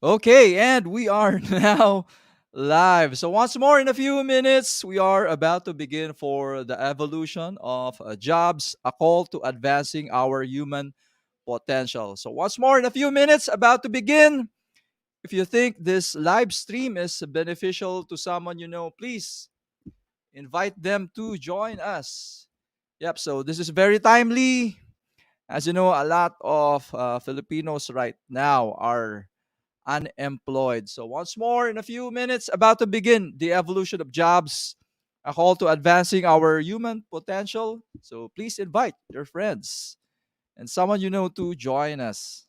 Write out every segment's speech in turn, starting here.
Okay, and we are now live. So, once more, in a few minutes, we are about to begin for the evolution of jobs, a call to advancing our human potential. So, once more, in a few minutes, about to begin. If you think this live stream is beneficial to someone you know, please invite them to join us. Yep, so this is very timely. As you know, a lot of Filipinos right now are unemployed. So, once more, in a few minutes, about to begin the evolution of jobs, a call to advancing our human potential. So, please invite your friends and someone you know to join us.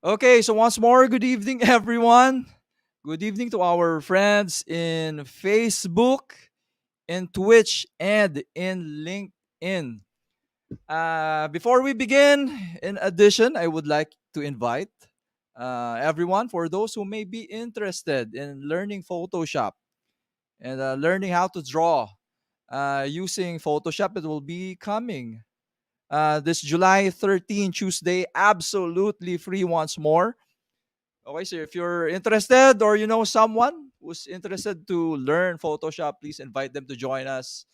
Okay, so once more, good evening, everyone. Good evening to our friends in Facebook, in Twitch, and in LinkedIn. Before we begin, in addition, I would like to invite everyone for those who may be interested in learning Photoshop and learning how to draw using Photoshop. It will be coming this July 13, Tuesday, absolutely free once more. Okay, so if you're interested or you know someone who's interested to learn Photoshop, please invite them to join us.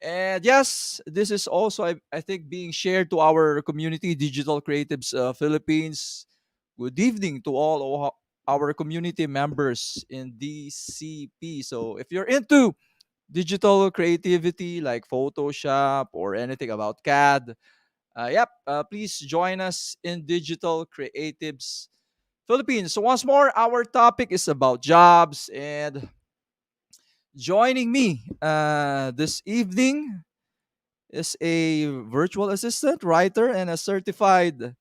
And yes, this is also, I think, being shared to our community, Digital Creatives Philippines. Good evening to all our community members in DCP. So if you're into digital creativity like Photoshop or anything about CAD, please join us in Digital Creatives Philippines. So once more, our topic is about jobs, and joining me this evening is a virtual assistant, writer, and a certified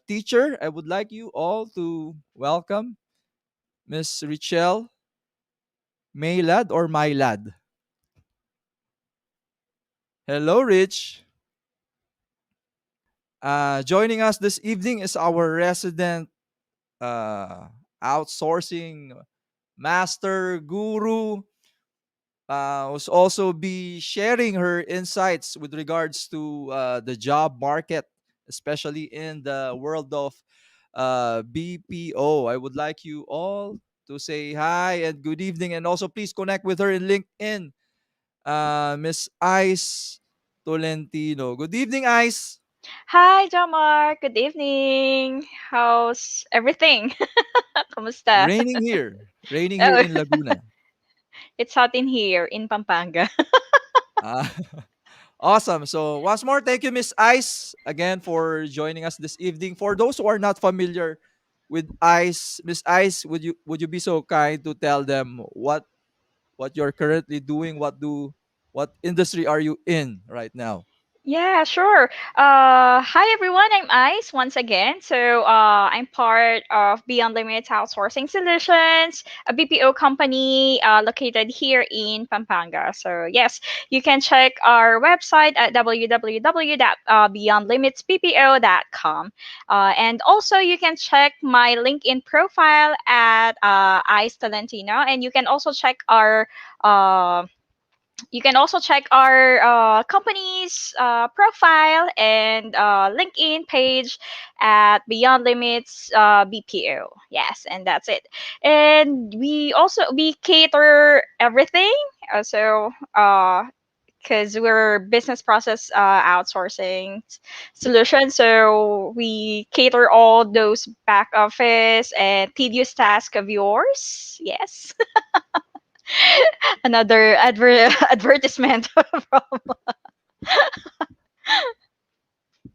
teacher. I would like you all to welcome Miss Richelle Maylad or Mylad. Hello, Rich. Joining us this evening is our resident uh, outsourcing master guru, who's also be sharing her insights with regards to the job market, especially in the world of BPO. I would like you all to say hi and good evening, and also please connect with her in LinkedIn, Miss Ice Tolentino. Good evening, Ice. Hi, Jamar. Good evening. How's everything? Kamusta? Raining here Oh, in Laguna. it's hot in here in Pampanga. Uh, Awesome. So once more, thank you, Miss Ice, again for joining us this evening. For those who are not familiar with Ice, Miss Ice, would you be so kind to tell them what you're currently doing? What industry are you in right now? Yeah, sure. Hi everyone, I'm Ice once again. I'm part of Beyond Limits Outsourcing Solutions, a BPO company located here in Pampanga. So yes, you can check our website at www.beyondlimitsbpo.com. And also you can check my LinkedIn profile at Ice Talentino, and uh, you can also check our company's profile and LinkedIn page at Beyond Limits BPO. Yes, and that's it. And we cater everything. So because we're business process outsourcing solution, so we cater all those back office and tedious task of yours. Yes, another advertisement from.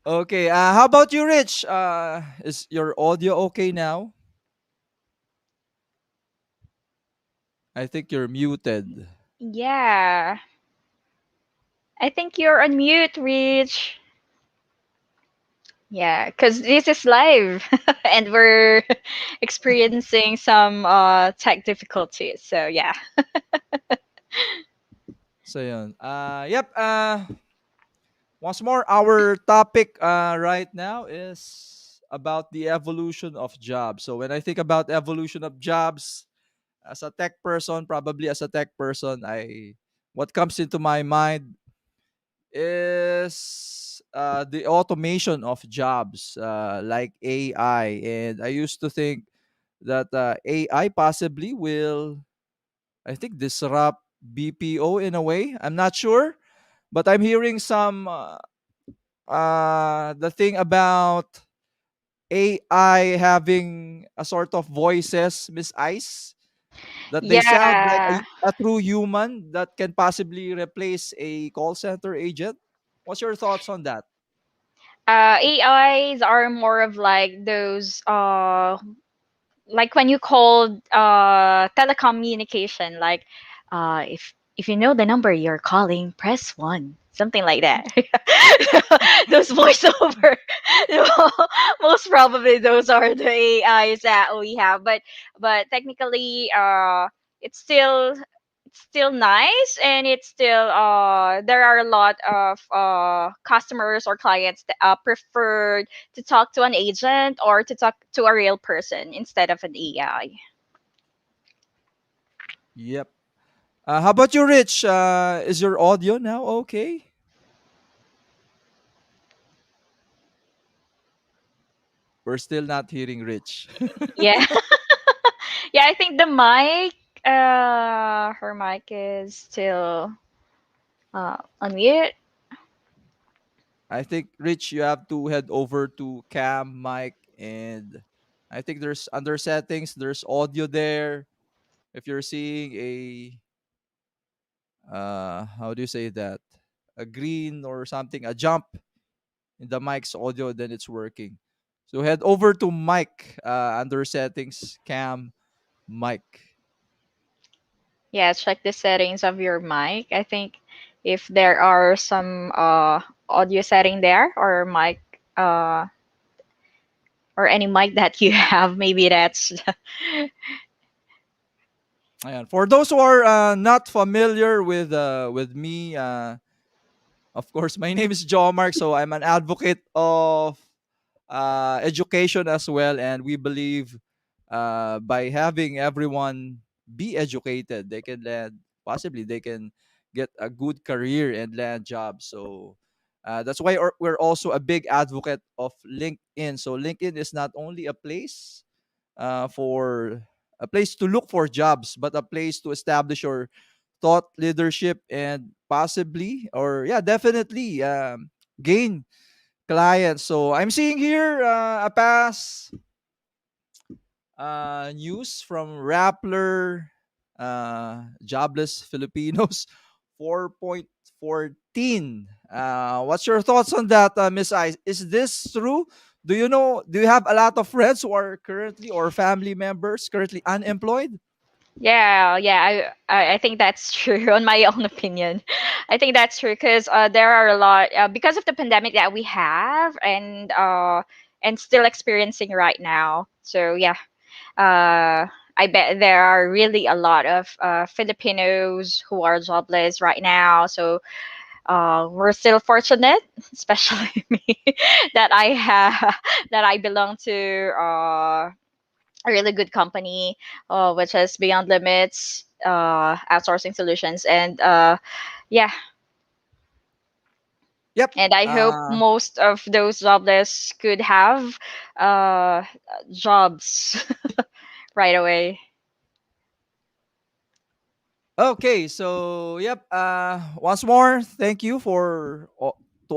Okay. How about you, Rich? Is your audio okay now? I think you're muted. Yeah, I think you're on mute, Rich. Yeah, because this is live and we're experiencing some tech difficulties. So yeah. So yun. Once more, our topic right now is about the evolution of jobs. So when I think about evolution of jobs, as a tech person, probably as a tech person, I what comes into my mind is the automation of jobs like AI, and I used to think that AI possibly will, I think, disrupt BPO in a way. I'm not sure, but I'm hearing some the thing about AI having a sort of voices, Miss Ice, that they sound like Yeah. a true human that can possibly replace a call center agent. What's your thoughts on that? AIs are more of like those like when you called telecommunication, like if you know the number you're calling, press one, something like that. Those voiceover. Most probably those are the AIs that we have, but technically it's still it's still nice, and it's still there are a lot of customers or clients that prefer to talk to an agent or to talk to a real person instead of an AI. Yep. How about you, Rich? Is your audio now okay? We're still not hearing Rich. Yeah. Yeah, I think the mic, her mic is still on mute. I think, Rich, you have to head over to cam, mic, and I think there's under settings, there's audio there. If you're seeing a, how do you say that? A green or something, a jump in the mic's audio, then it's working. So head over to mic, under settings, cam, mic. Yeah, check the settings of your mic. I think if there are some audio setting there or mic or any mic that you have, maybe that's And for those who are not familiar with me, of course, my name is Joe Mark, so I'm an advocate of education as well, and we believe by having everyone be educated, they can land, possibly they can get a good career and land jobs. So that's why we're also a big advocate of LinkedIn. So LinkedIn is not only for a place to look for jobs, but a place to establish your thought leadership and possibly, or yeah, definitely gain clients. So I'm seeing here a past news from Rappler, jobless Filipinos 4.14. What's your thoughts on that, Miss Ice? Is this true? Do you know? Do you have a lot of friends who are currently, or family members currently unemployed? yeah, yeah. I think that's true. On my own opinion, I think that's true because there are a lot because of the pandemic that we have and still experiencing right now. So yeah, I bet there are really a lot of Filipinos who are jobless right now. So we're still fortunate, especially me, that I have that I belong to a really good company, which is Beyond Limits outsourcing solutions, and yeah, Yep. and I hope most of those jobless could have uh, jobs right away. Okay, so yep. Once more, thank you to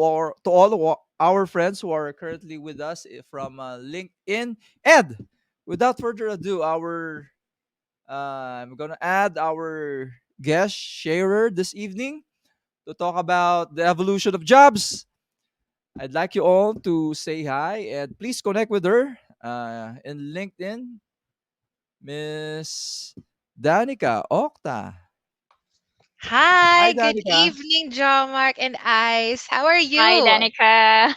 all of our friends who are currently with us from LinkedIn. And without further ado, I'm gonna add our guest sharer this evening to talk about the evolution of jobs. I'd like you all to say hi and please connect with her in LinkedIn, Miss Danica Okta. Hi, Hi, good Danica. evening, Mark and Ice. How are Hi, you? Danica.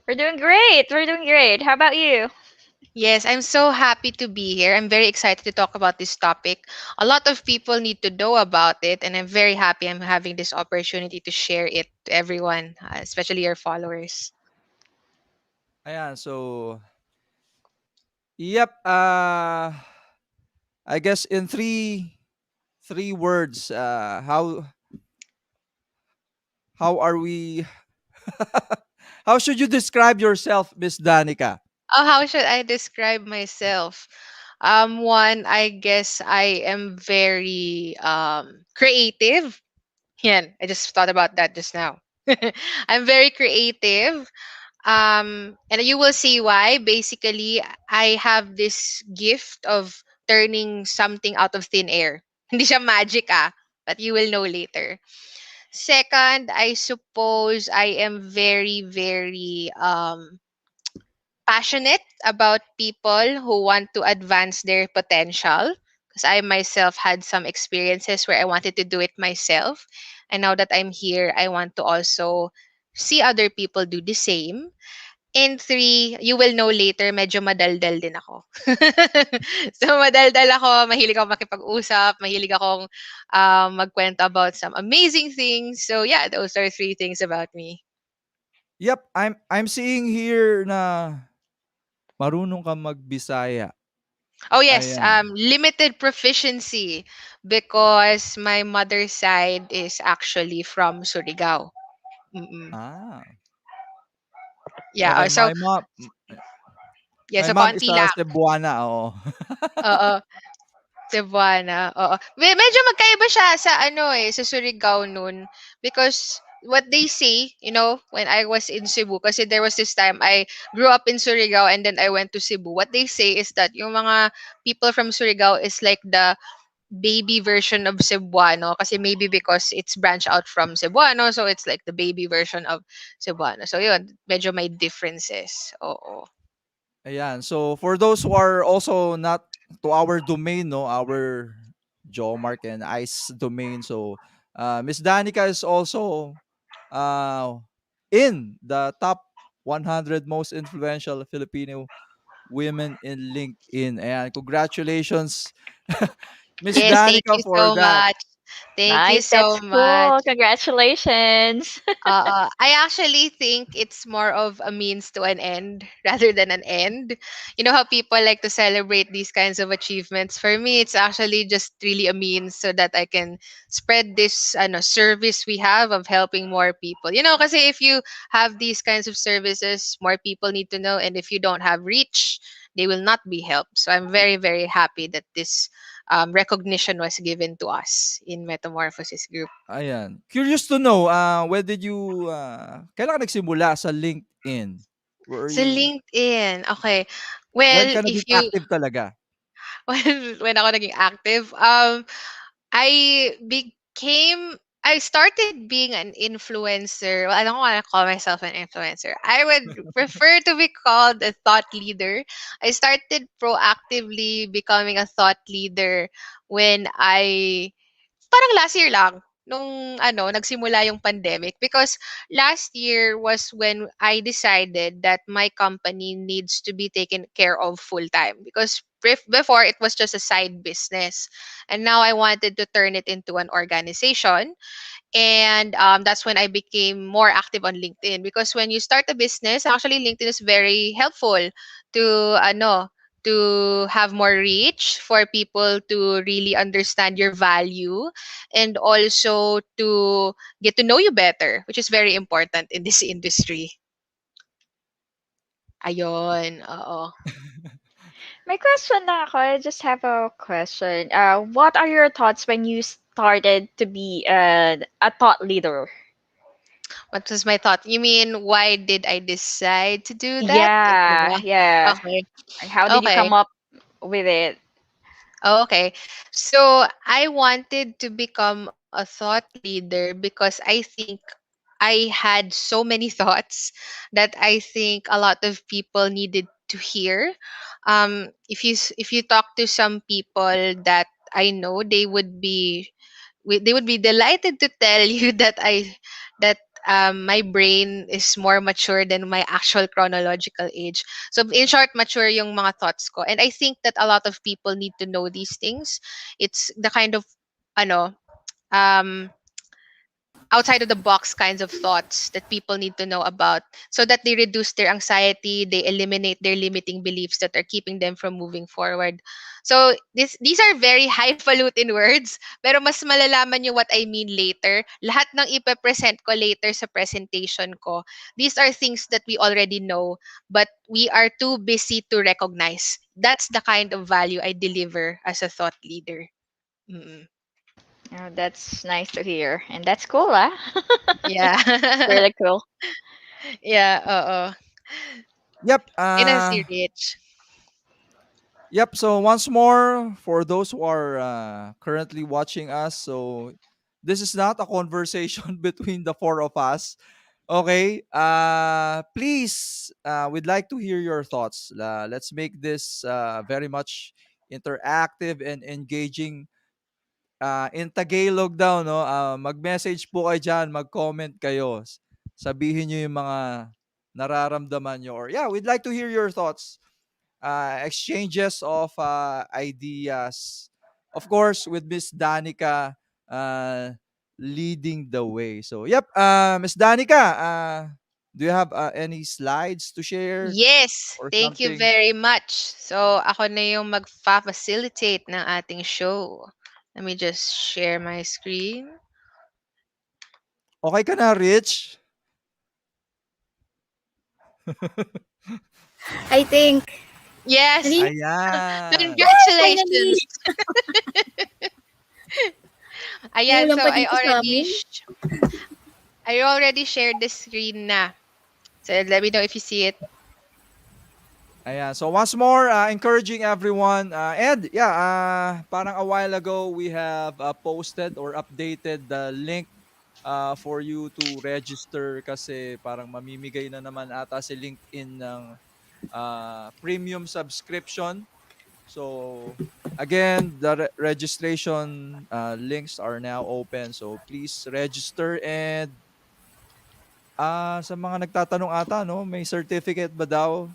We're doing great. We're doing great. How about you? Yes, I'm so happy to be here. I'm very excited to talk about this topic. A lot of people need to know about it, and I'm very happy I'm having this opportunity to share it to everyone, especially your followers. Ayan, so yep, I guess in three words, how are we? How should you describe yourself, Miss Danica? Oh, how should I describe myself? One, I guess I am very creative. Yan, I just thought about that just now. I'm very creative. And you will see why. Basically, I have this gift of turning something out of thin air. Hindi siya magic but you will know later. Second, I suppose I am very, very passionate about people who want to advance their potential. Because I myself had some experiences where I wanted to do it myself. And now that I'm here, I want to also see other people do the same. And three, you will know later, medyo madaldal din ako. So, madaldal ako, mahilig ako makipag-usap, mahilig akong magkwento about some amazing things. So, yeah, those are three things about me. Yep, I'm seeing here na marunong ka magbisaya. Oh, yes, Ayan. limited proficiency because my mother's side is actually from Surigao. Mm-mm. Ah. Yeah, Okay, so, yeah, my so mom is konti a lang. Cebuana, oo. Oo. Cebuana, oo. Medyo magkaiba siya sa ano sa Surigao noon because what they say, when I was in Cebu, kasi there was this time I grew up in Surigao and then I went to Cebu. What they say is that yung mga people from Surigao is like the baby version of Cebuano kasi maybe because it's branched out from Cebuano, so it's like the baby version of Cebuano. So yun, medyo may differences. Oo. Ayan. So for those who are also not to our domain, no, our Jomark and Ice domain. So Miss Danica is also uh, in the top 100 most influential Filipino women in LinkedIn. And congratulations, Miss Yes, thank Danica, you for so that. much. Thank you Nice. so That's much. cool. Congratulations. I actually think it's more of a means to an end rather than an end. You know how people like to celebrate these kinds of achievements. For me, it's actually just really a means so that I can spread this service we have of helping more people. Because if you have these kinds of services, more people need to know, and if you don't have reach, they will not be helped. So I'm very, very happy that this recognition was given to us in Metamorphosis Group. Ayan. Curious to know, when did you, kailan ka nagsimula sa LinkedIn? Were Sa you, LinkedIn, okay. when Well, ka if naging you active talaga? when ako naging active, I started being an influencer. Well, I don't want to call myself an influencer. I would prefer to be called a thought leader. I started proactively becoming a thought leader when parang last year lang nung nagsimula yung pandemic because last year was when I decided that my company needs to be taken care of full time because before it was just a side business, and now I wanted to turn it into an organization. And that's when I became more active on LinkedIn because when you start a business, actually LinkedIn is very helpful to have more reach for people to really understand your value and also to get to know you better, which is very important in this industry. Ayon, oo. My question na ako, I just have a question. What are your thoughts when you started to be a thought leader? What was my thought? You mean why did I decide to do that? Yeah, Diba? yeah. Okay. How did you Okay. come up with it? Oh, okay. So I wanted to become a thought leader because I think I had so many thoughts that I think a lot of people needed to hear. If you talk to some people that I know, they would be delighted to tell you that my brain is more mature than my actual chronological age. So in short, mature yung mga thoughts ko. And I think that a lot of people need to know these things. It's the kind of ano um outside of the box kinds of thoughts that people need to know about, so that they reduce their anxiety, they eliminate their limiting beliefs that are keeping them from moving forward. So these are very highfalutin words, pero mas malalaman nyo what I mean later. Lahat ng ipe-present ko later sa presentation ko, these are things that we already know, but we are too busy to recognize. That's the kind of value I deliver as a thought leader. Mm-mm. Oh, that's nice to hear. And that's cool, huh? Yeah. Really cool. Yeah, oo. Yep. In a rich. Yep. So once more, for those who are currently watching us, so this is not a conversation between the four of us. Okay. Please, we'd like to hear your thoughts. Let's make this very much interactive and engaging. In Tagalog daw, no? Mag-message po kayo dyan, mag-comment kayo. Sabihin nyo yung mga nararamdaman nyo. Or yeah, we'd like to hear your thoughts, exchanges of ideas. Of course, with Miss Danica leading the way. So, yep, Miss Danica, do you have any slides to share Yes, or thank you something? very much. So, ako na yung magfa-facilitate ng ating show. Let me just share my screen. Okay ka na, Rich? I think. Yes, Really? Ayan. Finally! congratulations. Ayan, Walang so pa dito sa amin. I already shared the screen na. So, let me know if you see it. Ayan. So once more, encouraging everyone. And yeah, parang a while ago, we have posted or updated the link for you to register kasi parang mamimigay na naman ata si LinkedIn ng premium subscription. So again, the registration links are now open. So please register and sa mga nagtatanong ata, no, may certificate ba daw?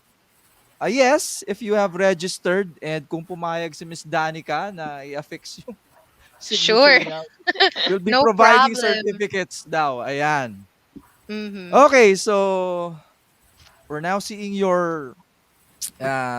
Yes, if you have registered and kung pumayag si Miss Danica na i-affix yung signature Sure, niya, we'll be no providing problem. certificates daw. Ayan. Mm-hmm. Okay, so we're now seeing your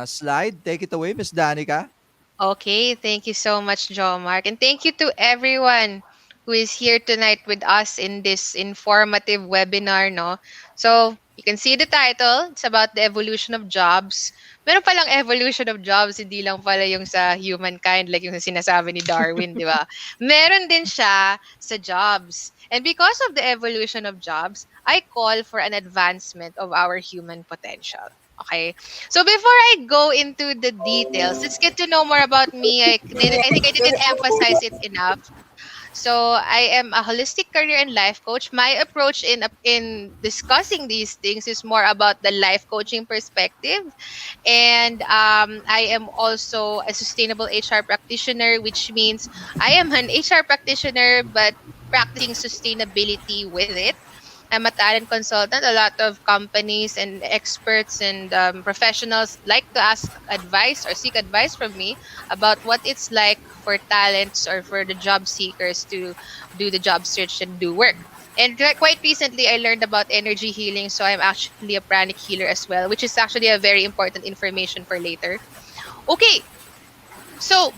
slide. Take it away, Miss Danica. Okay, thank you so much, Jo Mark. And thank you to everyone who is here tonight with us in this informative webinar, no? So, you can see the title. It's about the evolution of jobs. Meron palang evolution of jobs, hindi lang pala yung sa humankind, like yung sinasabi ni Darwin, di ba? Meron din siya sa jobs. And because of the evolution of jobs, I call for an advancement of our human potential. Okay? So before I go into the details, let's get to know more about me. I think I didn't emphasize it enough. So I am a holistic career and life coach. My approach in discussing these things is more about the life coaching perspective, and I am also a sustainable HR practitioner, which means I am an HR practitioner but practicing sustainability with it. I'm a talent consultant. A lot of companies and experts and professionals like to ask advice or seek advice from me about what it's like for talents or for the job seekers to do the job search and do work. And quite recently, I learned about energy healing. So I'm actually a pranic healer as well, which is actually a very important information for later. Okay, so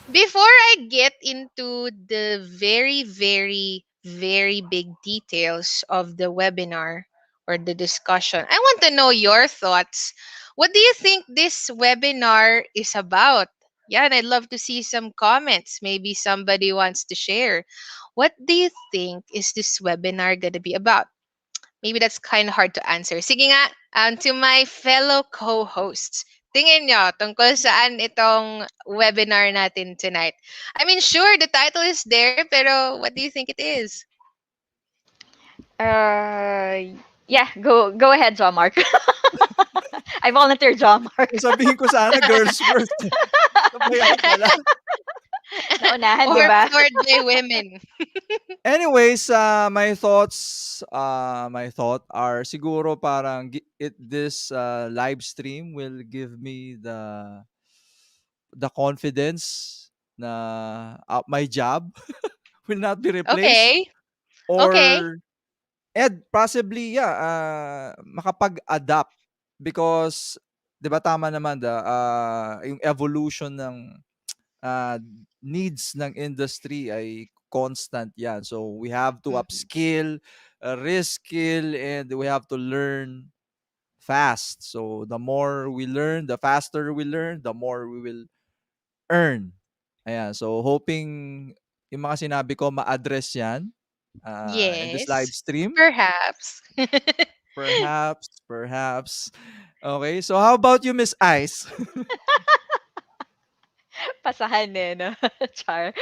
before I get into the very, very, very big details of the webinar or the discussion, I want to know your thoughts. What do you think this webinar is about? Yeah, and I'd love to see some comments. Maybe somebody wants to share. What do you think is this webinar going to be about? Maybe that's kind of hard to answer. Sige nga, to my fellow co-hosts, tingin nyo tungkol saan itong webinar natin tonight? I mean, sure, the title is there, pero what do you think it is? Uh, yeah, go ahead, John Mark. I volunteer, John Mark. Sabihin ko sana girls first. Sabay ako pala. Naunahan, di Or ba? powered by women. Anyways, my thought are siguro parang this live stream will give me the confidence na my job will not be replaced. Okay. Okay. or and possibly yeah, makapag-adapt because 'di ba tama naman yung evolution ng uh, needs ng industry ay constant yan. So we have to Mhm. upskill, reskill, and we have to learn fast. So the more we learn, the faster we learn, the more we will earn. Ayan. So hoping yung mga sinabi ko ma-address yan in this live Yes. stream. Perhaps. Perhaps, perhaps. Okay. So how about you, Miss Ice? Pasahan eh, no? Char.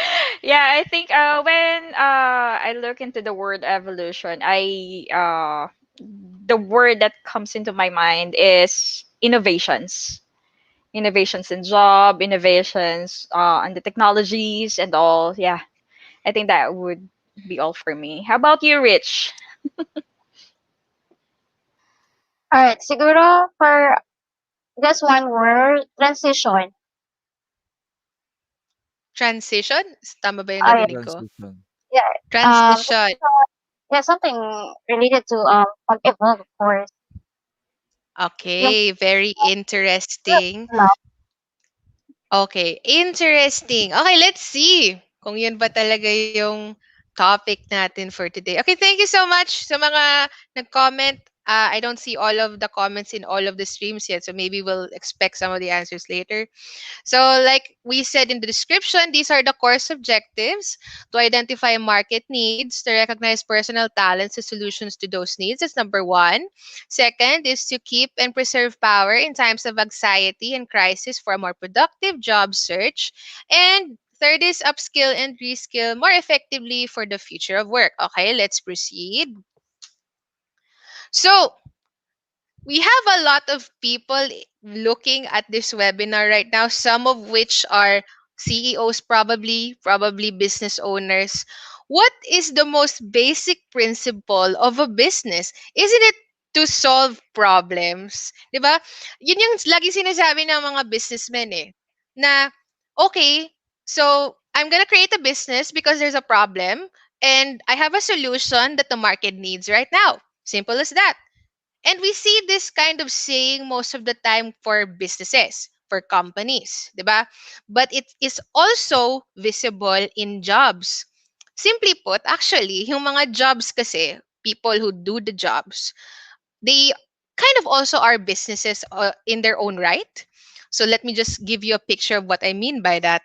Yeah, I think when I look into the word evolution, the word that comes into my mind is innovations. Innovations in job, innovations on the technologies and all. Yeah, I think that would be all for me. How about you, Rich? Alright, siguro for just one word, transition. Transition? Tama ba yung Ah, yeah, narinig ko? Transition. yeah, Transition. yeah, something related to pag-evolve, of course. Yung Okay, very interesting. Okay, interesting. Okay, let's see kung yun ba talaga yung topic natin for today. Okay, thank you so much sa mga nag-comment. I don't see all of the comments in all of the streams yet, so maybe we'll expect some of the answers later. So, like we said in the description, these are the course objectives: to identify market needs, to recognize personal talents and solutions to those needs. That's number one. Second is to keep and preserve power in times of anxiety and crisis for a more productive job search. And third is upskill and reskill more effectively for the future of work. Okay, let's proceed. So, we have a lot of people looking at this webinar right now, some of which are CEOs, probably business owners. What is the most basic principle of a business? Isn't it to solve problems? 'Di ba? Yun yung lagi sinasabi ng mga businessmen eh. Na, okay, so I'm gonna create a business because there's a problem and I have a solution that the market needs right now. Simple as that. And we see this kind of saying most of the time for businesses, for companies, 'di ba? But it is also visible in jobs. Simply put, actually, yung mga jobs kasi, people who do the jobs, they kind of also are businesses in their own right. So let me just give you a picture of what I mean by that.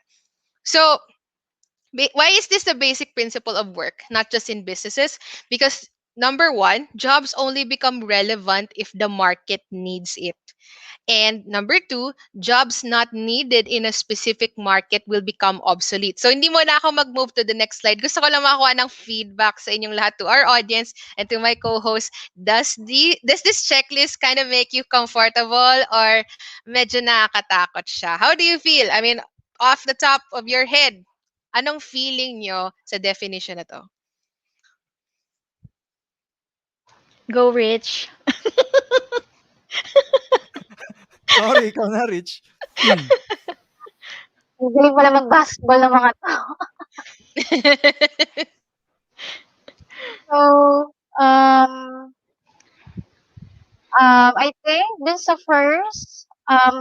So why is this the basic principle of work, not just in businesses? Because number one, jobs only become relevant if the market needs it. And number two, jobs not needed in a specific market will become obsolete. So hindi mo na ako mag-move to the next slide. Gusto ko lang makakuha ng feedback sa inyong lahat, to our audience and to my co-host. Does this checklist kind of make you comfortable or medyo nakakatakot siya? How do you feel? I mean, off the top of your head, anong feeling nyo sa definition na to? Go, Rich. Sorry, ikaw na, Rich. Hmm. Ang galing pala mag-basketball ng mga tao. So, I think this is the first,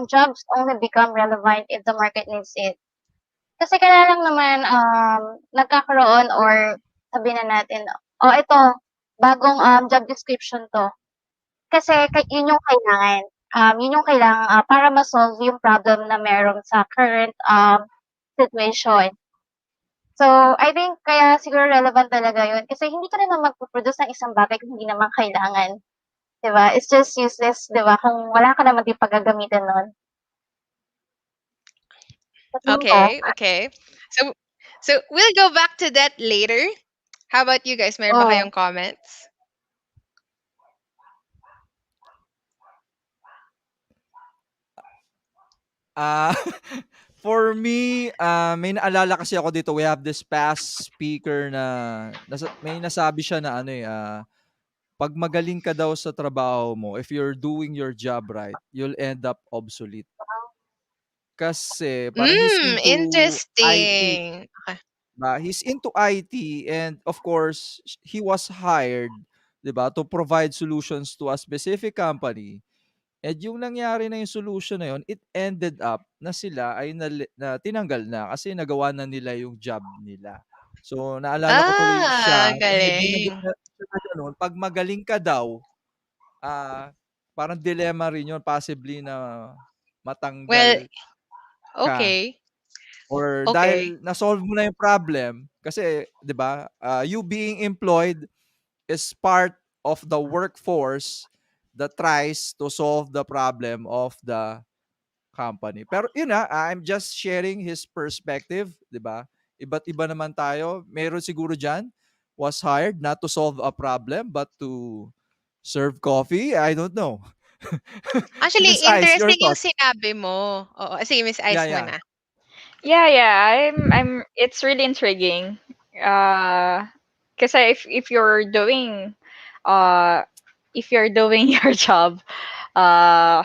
jobs only become relevant if the market needs it. Kasi kaya lang naman, nagkakaroon or sabihin na natin, oh, ito, bagong job description to. Kasi yun yung kailangan. Yun yung kailangan para ma-solve yung problem na meron sa current situation. So, I think kaya siguro relevant talaga yun. Kasi hindi ka naman magpo-produce ng isang bagay kung hindi naman kailangan. 'Di ba? It's just useless, 'di ba? Kung wala ka naman din paggagamitan nun. Sa tingin ko, Okay, okay. So we'll go back to that later. How about you guys? Meron ba oo. kayong comments? Ah, for me, may naalala kasi ako dito. We have this past speaker na may nasabi siya na ano eh, 'pag magaling ka daw sa trabaho mo, if you're doing your job right, you'll end up obsolete. Kasi parang he's into IT. Interesting. Okay. He's into IT, and of course he was hired, 'di ba, to provide solutions to a specific company. And yung nangyari na yung solution na yun, it ended up na sila ay na tinanggal na kasi nagawa na nila yung job nila. So, naalala ko tuloy siya, may binagot Galing. na siya na gano'n, 'pag magaling ka daw, parang dilemma rin yun possibly na Well, matanggal ka okay. or Okay. dahil na-solve mo na yung problem kasi 'di ba, you being employed is part of the workforce that tries to solve the problem of the company. Pero yun na, I'm just sharing his perspective, 'di ba? Iba't iba naman tayo. Meron siguro diyan was hired not to solve a problem but to serve coffee. I don't know. Miss Actually, Ice, your interesting yung thoughts? sinabi mo. Oo, sige, Miss Yeah, Ice mo yeah. na. Yeah, yeah. I'm it's really intriguing. Because if you're doing uh if you're doing your job uh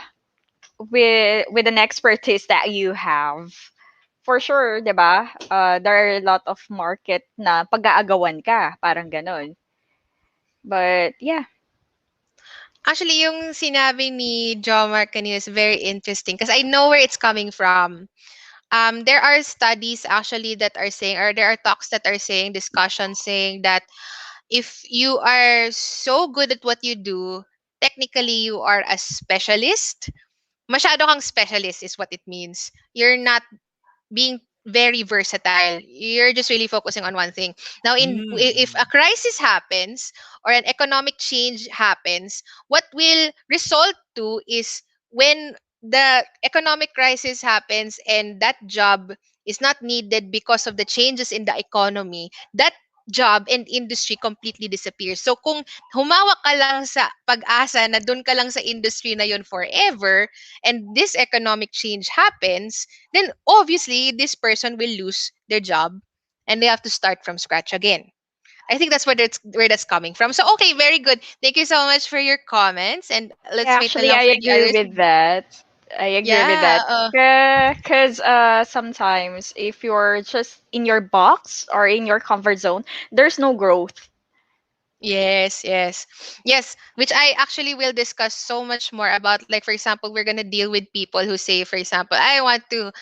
with an expertise that you have, for sure, 'di ba? There are a lot of market na pag-aagawan ka, parang gano'n. But yeah, Actually, yung sinabi ni Jomar kanina is very interesting because I know where it's coming from. There are studies actually that are saying, or there are talks that are saying, discussions saying that if you are so good at what you do, technically you are a specialist. Masyado kang specialist is what it means. You're not being very versatile. You're just really focusing on one thing. Now, if a Mm. crisis happens or an economic change happens, what will result to is when the economic crisis happens and that job is not needed because of the changes in the economy, that job and industry completely disappears. So kung humawak ka lang sa pag-asa na doon ka lang sa industry na yun forever and this economic change happens, then obviously this person will lose their job and they have to start from scratch again. I think that's where that's coming from. So okay, very good. Thank you so much for your comments, and let's yeah, wait actually, along I for the agree others. with that. I agree with Yeah. that. Because sometimes if you're just in your box or in your comfort zone, there's no growth. Yes, yes. Yes, which I actually will discuss so much more about. Like, for example, we're gonna deal with people who say, for example, I want to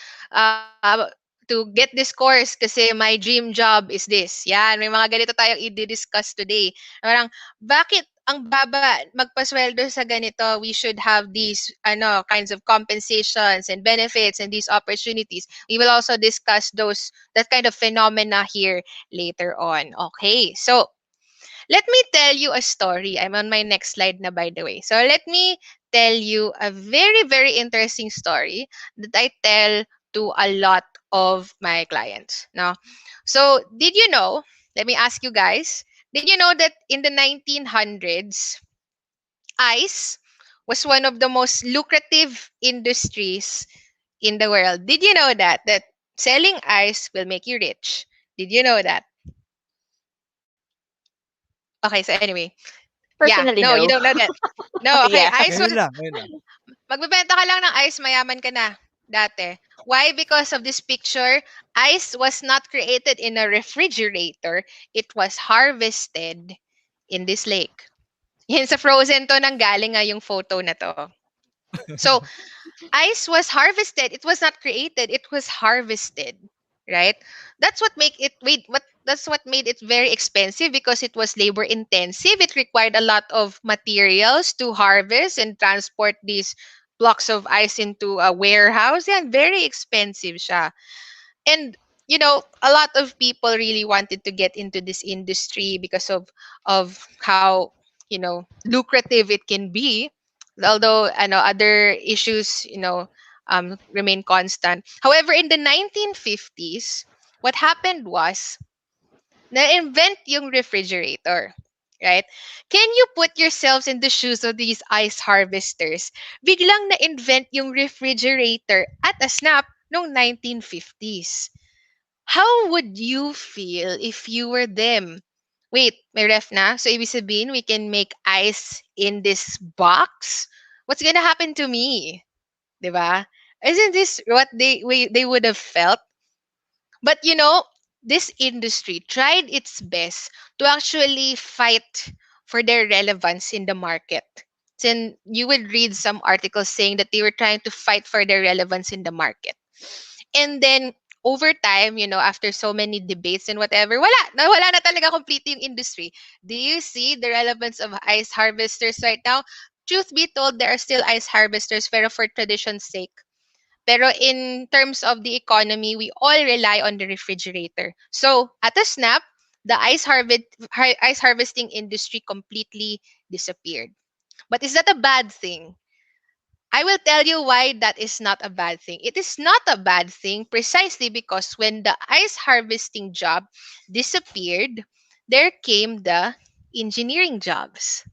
get this course kasi my dream job is this. Yan, may mga ganito tayong i-discuss today. Parang, bakit ang baba magpasweldo sa ganito? We should have these kinds of compensations and benefits and these opportunities. We will also discuss that kind of phenomena here later on. Okay, so let me tell you a story. I'm on my next slide na, by the way. So let me tell you a very, very interesting story that I tell to a lot of my clients. Now, so did you know, let me ask you guys, did you know that in the 1900s, ice was one of the most lucrative industries in the world? Did you know that? That selling ice will make you rich. Did you know that? Okay, so anyway, yeah, Personally, no, you no. don't know that. No, okay. Yeah. Ice Ngayon was lang, ngayon lang. magbebenta ka lang ng ice, mayaman ka na dati. Why? Because of this picture, ice was not created in a refrigerator. It was harvested in this lake. Yan sa Frozen to nang galing nga yung photo na to. So, ice was harvested. It was not created. It was harvested, right? That's what made it very expensive because it was labor intensive. It required a lot of materials to harvest and transport these blocks of ice into a warehouse. Yan, very expensive siya. And a lot of people really wanted to get into this industry because of how lucrative it can be, although other issues remain constant. However, in the 1950s, what happened was na-invent yung refrigerator, right? Can you put yourselves in the shoes of these ice harvesters? Biglang na-invent yung refrigerator at a snap noong 1950s. How would you feel if you were them? Wait, may ref na? So, ibig sabihin, we can make ice in this box? What's gonna happen to me? Diba? Isn't this what they would have felt? But this industry tried its best to actually fight for their relevance in the market. Then you would read some articles saying that they were trying to fight for their relevance in the market. And then over time, after so many debates and whatever, wala na talaga completely yung industry. Do you see the relevance of ice harvesters right now? Truth be told, there are still ice harvesters, pero for tradition's sake. Pero in terms of the economy, we all rely on the refrigerator. So, at a snap, the ice harvesting industry completely disappeared. But is that a bad thing? I will tell you why that is not a bad thing. It is not a bad thing precisely because when the ice harvesting job disappeared, there came the engineering jobs.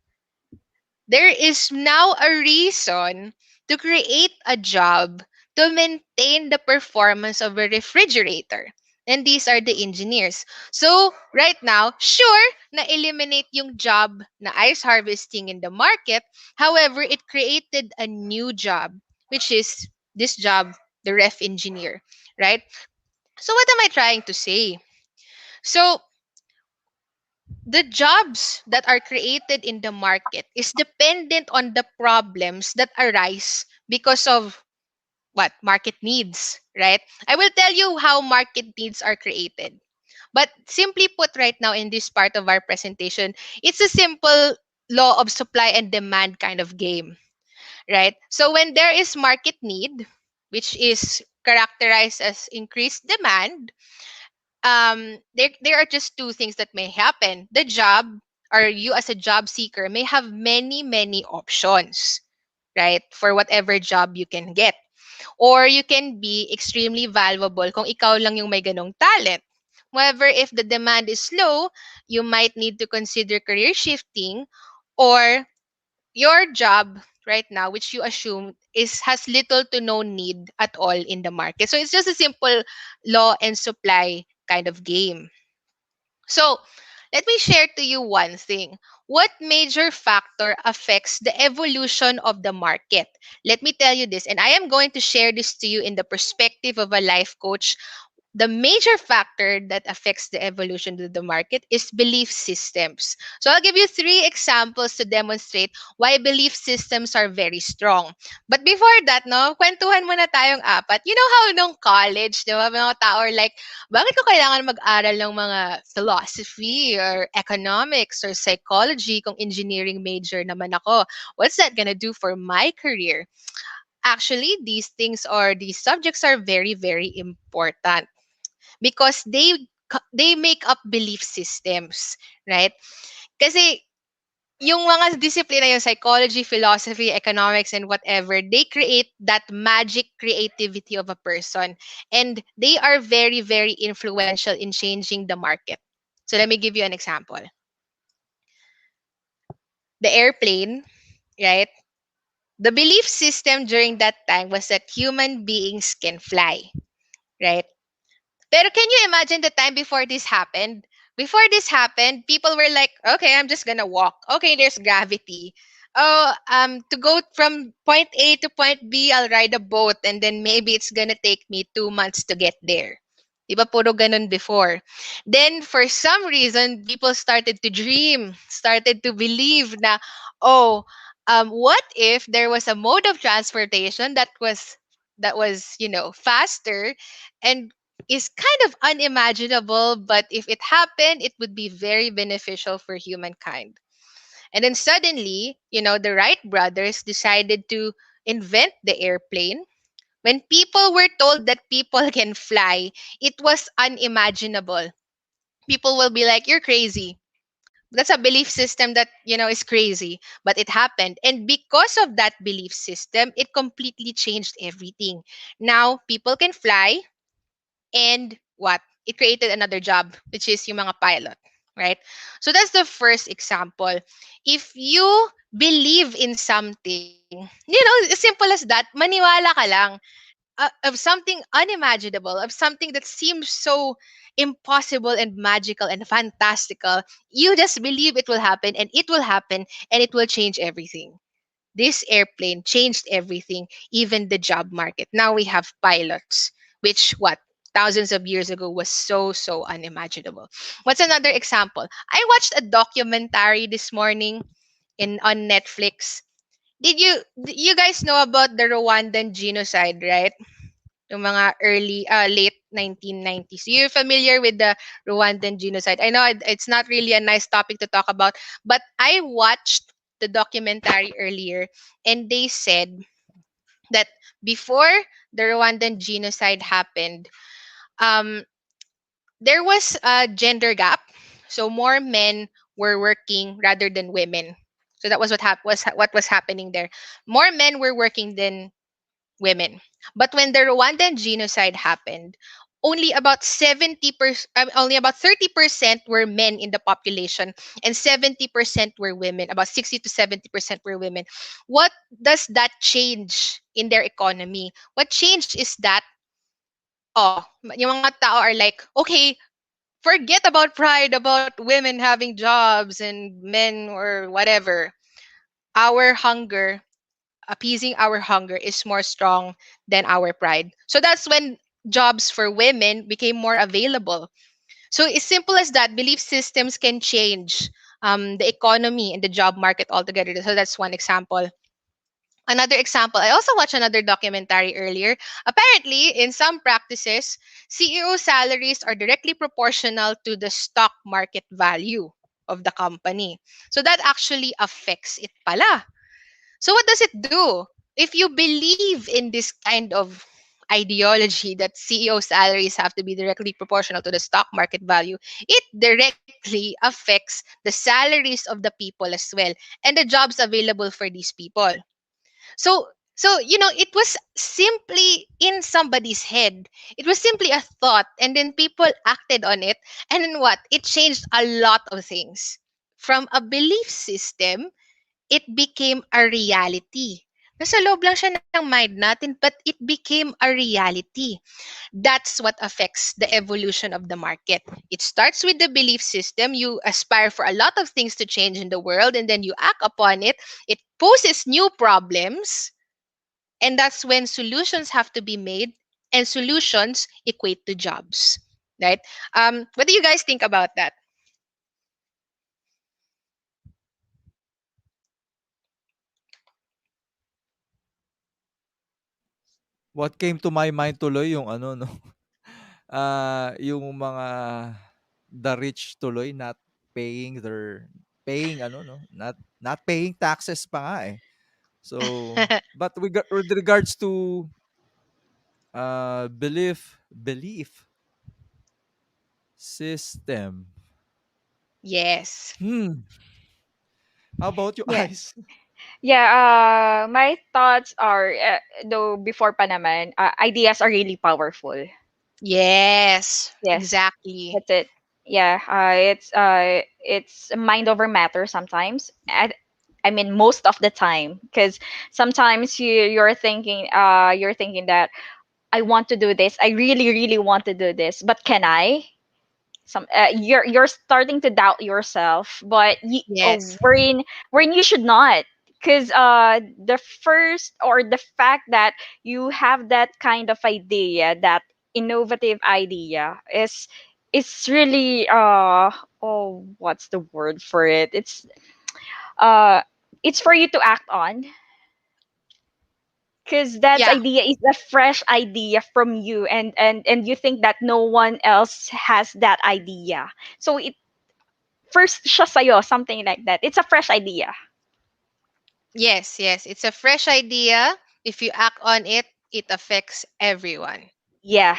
There is now a reason to create a job to maintain the performance of a refrigerator. And these are the engineers. So, right now, sure, na-eliminate yung job na ice harvesting in the market. However, it created a new job, which is this job, the ref engineer, right? So, what am I trying to say? So, the jobs that are created in the market is dependent on the problems that arise because of what market needs, right? I will tell you how market needs are created, but simply put, right now in this part of our presentation, it's a simple law of supply and demand kind of game, right? So when there is market need, which is characterized as increased demand, there are just two things that may happen. The job, or you as a job seeker, may have many options, right, for whatever job you can get, or you can be extremely valuable kung ikaw lang yung may ganong talent. However, if the demand is low, you might need to consider career shifting, or your job right now, which you assume is has little to no need at all in the market. So it's just a simple law and supply kind of game. So, let me share to you one thing. What major factor affects the evolution of the market? Let me tell you this, and I am going to share this to you in the perspective of a life coach. The major factor that affects the evolution of the market is belief systems. So I'll give you three examples to demonstrate why belief systems are very strong. But before that, no, kwentuhan muna tayong apat. You know how nung college, di ba, mga tao are like, bakit ko kailangan mag-aral ng mga philosophy or economics or psychology kung engineering major naman ako? What's that gonna do for my career? Actually, these things or these subjects are very important because they make up belief systems, right? Kasi yung mga discipline na yung psychology, philosophy, economics, and whatever, they create that magic creativity of a person. And they are very influential in changing the market. So let me give you an example. The airplane, right? The belief system during that time was that human beings can fly, right? Pero can you imagine the time before this happened? Before this happened, people were like, okay, I'm just gonna walk. Okay, there's gravity. Oh, to go from point A to point B, I'll ride a boat and then maybe it's gonna take me 2 months to get there. Diba puro ganun before? Then for some reason, people started to dream, started to believe na, oh, what if there was a mode of transportation that was faster and is kind of unimaginable, but if it happened, it would be very beneficial for humankind. And then suddenly, the Wright brothers decided to invent the airplane. When people were told that people can fly, it was unimaginable. People will be like, you're crazy. That's a belief system that, is crazy. But it happened. And because of that belief system, it completely changed everything. Now, people can fly. And what? It created another job, which is yung mga pilot, right? So that's the first example. If you believe in something, as simple as that, maniwala ka lang of something unimaginable, of something that seems so impossible and magical and fantastical. You just believe it will happen, and it will happen, and it will change everything. This airplane changed everything, even the job market. Now we have pilots, which what? thousands of years ago was so unimaginable. What's another example? I watched a documentary this morning in on Netflix. You guys know about the Rwandan genocide, right? Yung mga late 1990s. You're familiar with the Rwandan genocide. I know it's not really a nice topic to talk about, but I watched the documentary earlier, and they said that before the Rwandan genocide happened, um, there was a gender gap. So more men were working rather than women. So that was what was happening there. More men were working than women. But when the Rwandan genocide happened, only about 30% were men in the population, and 70% were women. About 60 to 70% were women. What does that change in their economy? What changed is that, oh, yung mga tao are like, okay, forget about pride about women having jobs and men or whatever. Our hunger, appeasing our hunger, is more strong than our pride. So that's when jobs for women became more available. So as simple as that, belief systems can change the economy and the job market altogether. So that's one example. Another example, I also watched another documentary earlier. Apparently, in some practices, CEO salaries are directly proportional to the stock market value of the company. So that actually affects it pala. So what does it do? If you believe in this kind of ideology that CEO salaries have to be directly proportional to the stock market value, it directly affects the salaries of the people as well and the jobs available for these people. So it was simply in somebody's head. It was simply a thought, and then people acted on it. And then what? It changed a lot of things. From a belief system, it became a reality. Nasa loob lang siya ng mind natin, but it became a reality. That's what affects the evolution of the market. It starts with the belief system. You aspire for a lot of things to change in the world, and then you act upon it. It poses new problems, and that's when solutions have to be made, and solutions equate to jobs. Right? What do you guys think about that? What came to my mind tuloy yung ano 'no, yung mga the rich tuloy not paying ano 'no, not paying taxes pa nga, eh. So, but with regards to, belief system, Yes. hmm, how about you Yeah. guys? Yeah, my thoughts are, though before pa naman, ideas are really powerful. Yes. Yes, Exactly. that's it. Yeah, it's mind over matter sometimes. I mean most of the time, because sometimes you're thinking that I want to do this. I really really want to do this, but can I? You're starting to doubt yourself, but Yes. wherein you should not, because the first or the fact that you have that kind of idea, that innovative idea, is really oh, what's the word for it, uh it's for you to act on, because that Yeah. idea is a fresh idea from you, and you think that no one else has that idea, so it first siya sa'yo, something like that. It's a fresh idea. Yes, yes. It's a fresh idea. If you act on it, it affects everyone. Yeah,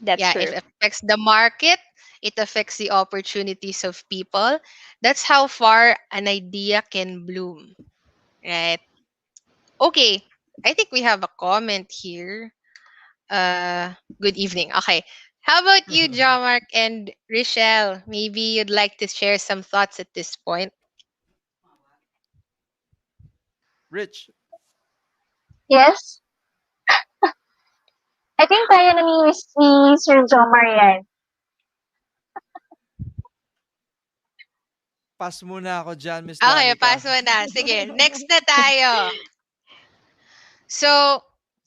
that's Yeah, it true. affects the market, it affects the opportunities of people. That's how far an idea can bloom, right? Okay. I think we have a comment here. Good evening. Okay. How about you, Jamark and Rochelle? Maybe you'd like to share some thoughts at this point. Rich, Yes, I think kaya na ni Sir Jomar yan. pass muna ako diyan, Miss Okay, Danica. pass mo na. Sige, next na tayo. So,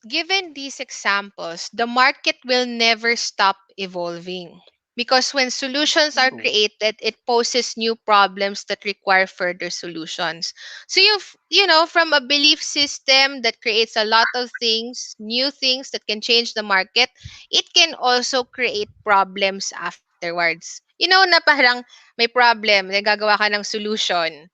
given these examples, the market will never stop evolving. Because when solutions are True. created, it poses new problems that require further solutions. So from a belief system that creates a lot of things, new things that can change the market, it can also create problems afterwards. Na parang may problem, then gagawa ka ng solution.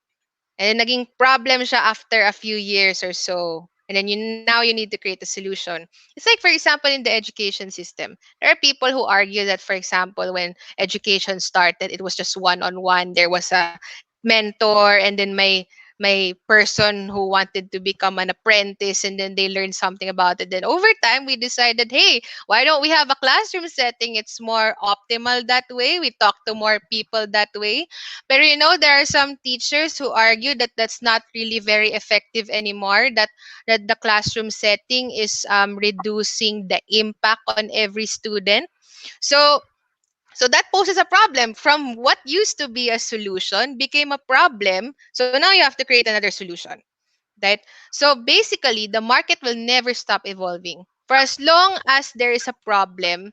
And then naging problem siya after a few years or so. And then now you need to create a solution. It's like, for example, in the education system. There are people who argue that, for example, when education started, it was just one-on-one. There was a mentor, and then my person who wanted to become an apprentice, and then they learned something about it. Then over time, we decided, hey, why don't we have a classroom setting? It's more optimal that way. We talk to more people that way. But there are some teachers who argue that that's not really very effective anymore, that the classroom setting is reducing the impact on every student. So that poses a problem. From what used to be a solution became a problem. So now you have to create another solution, right? So basically, the market will never stop evolving. For as long as there is a problem,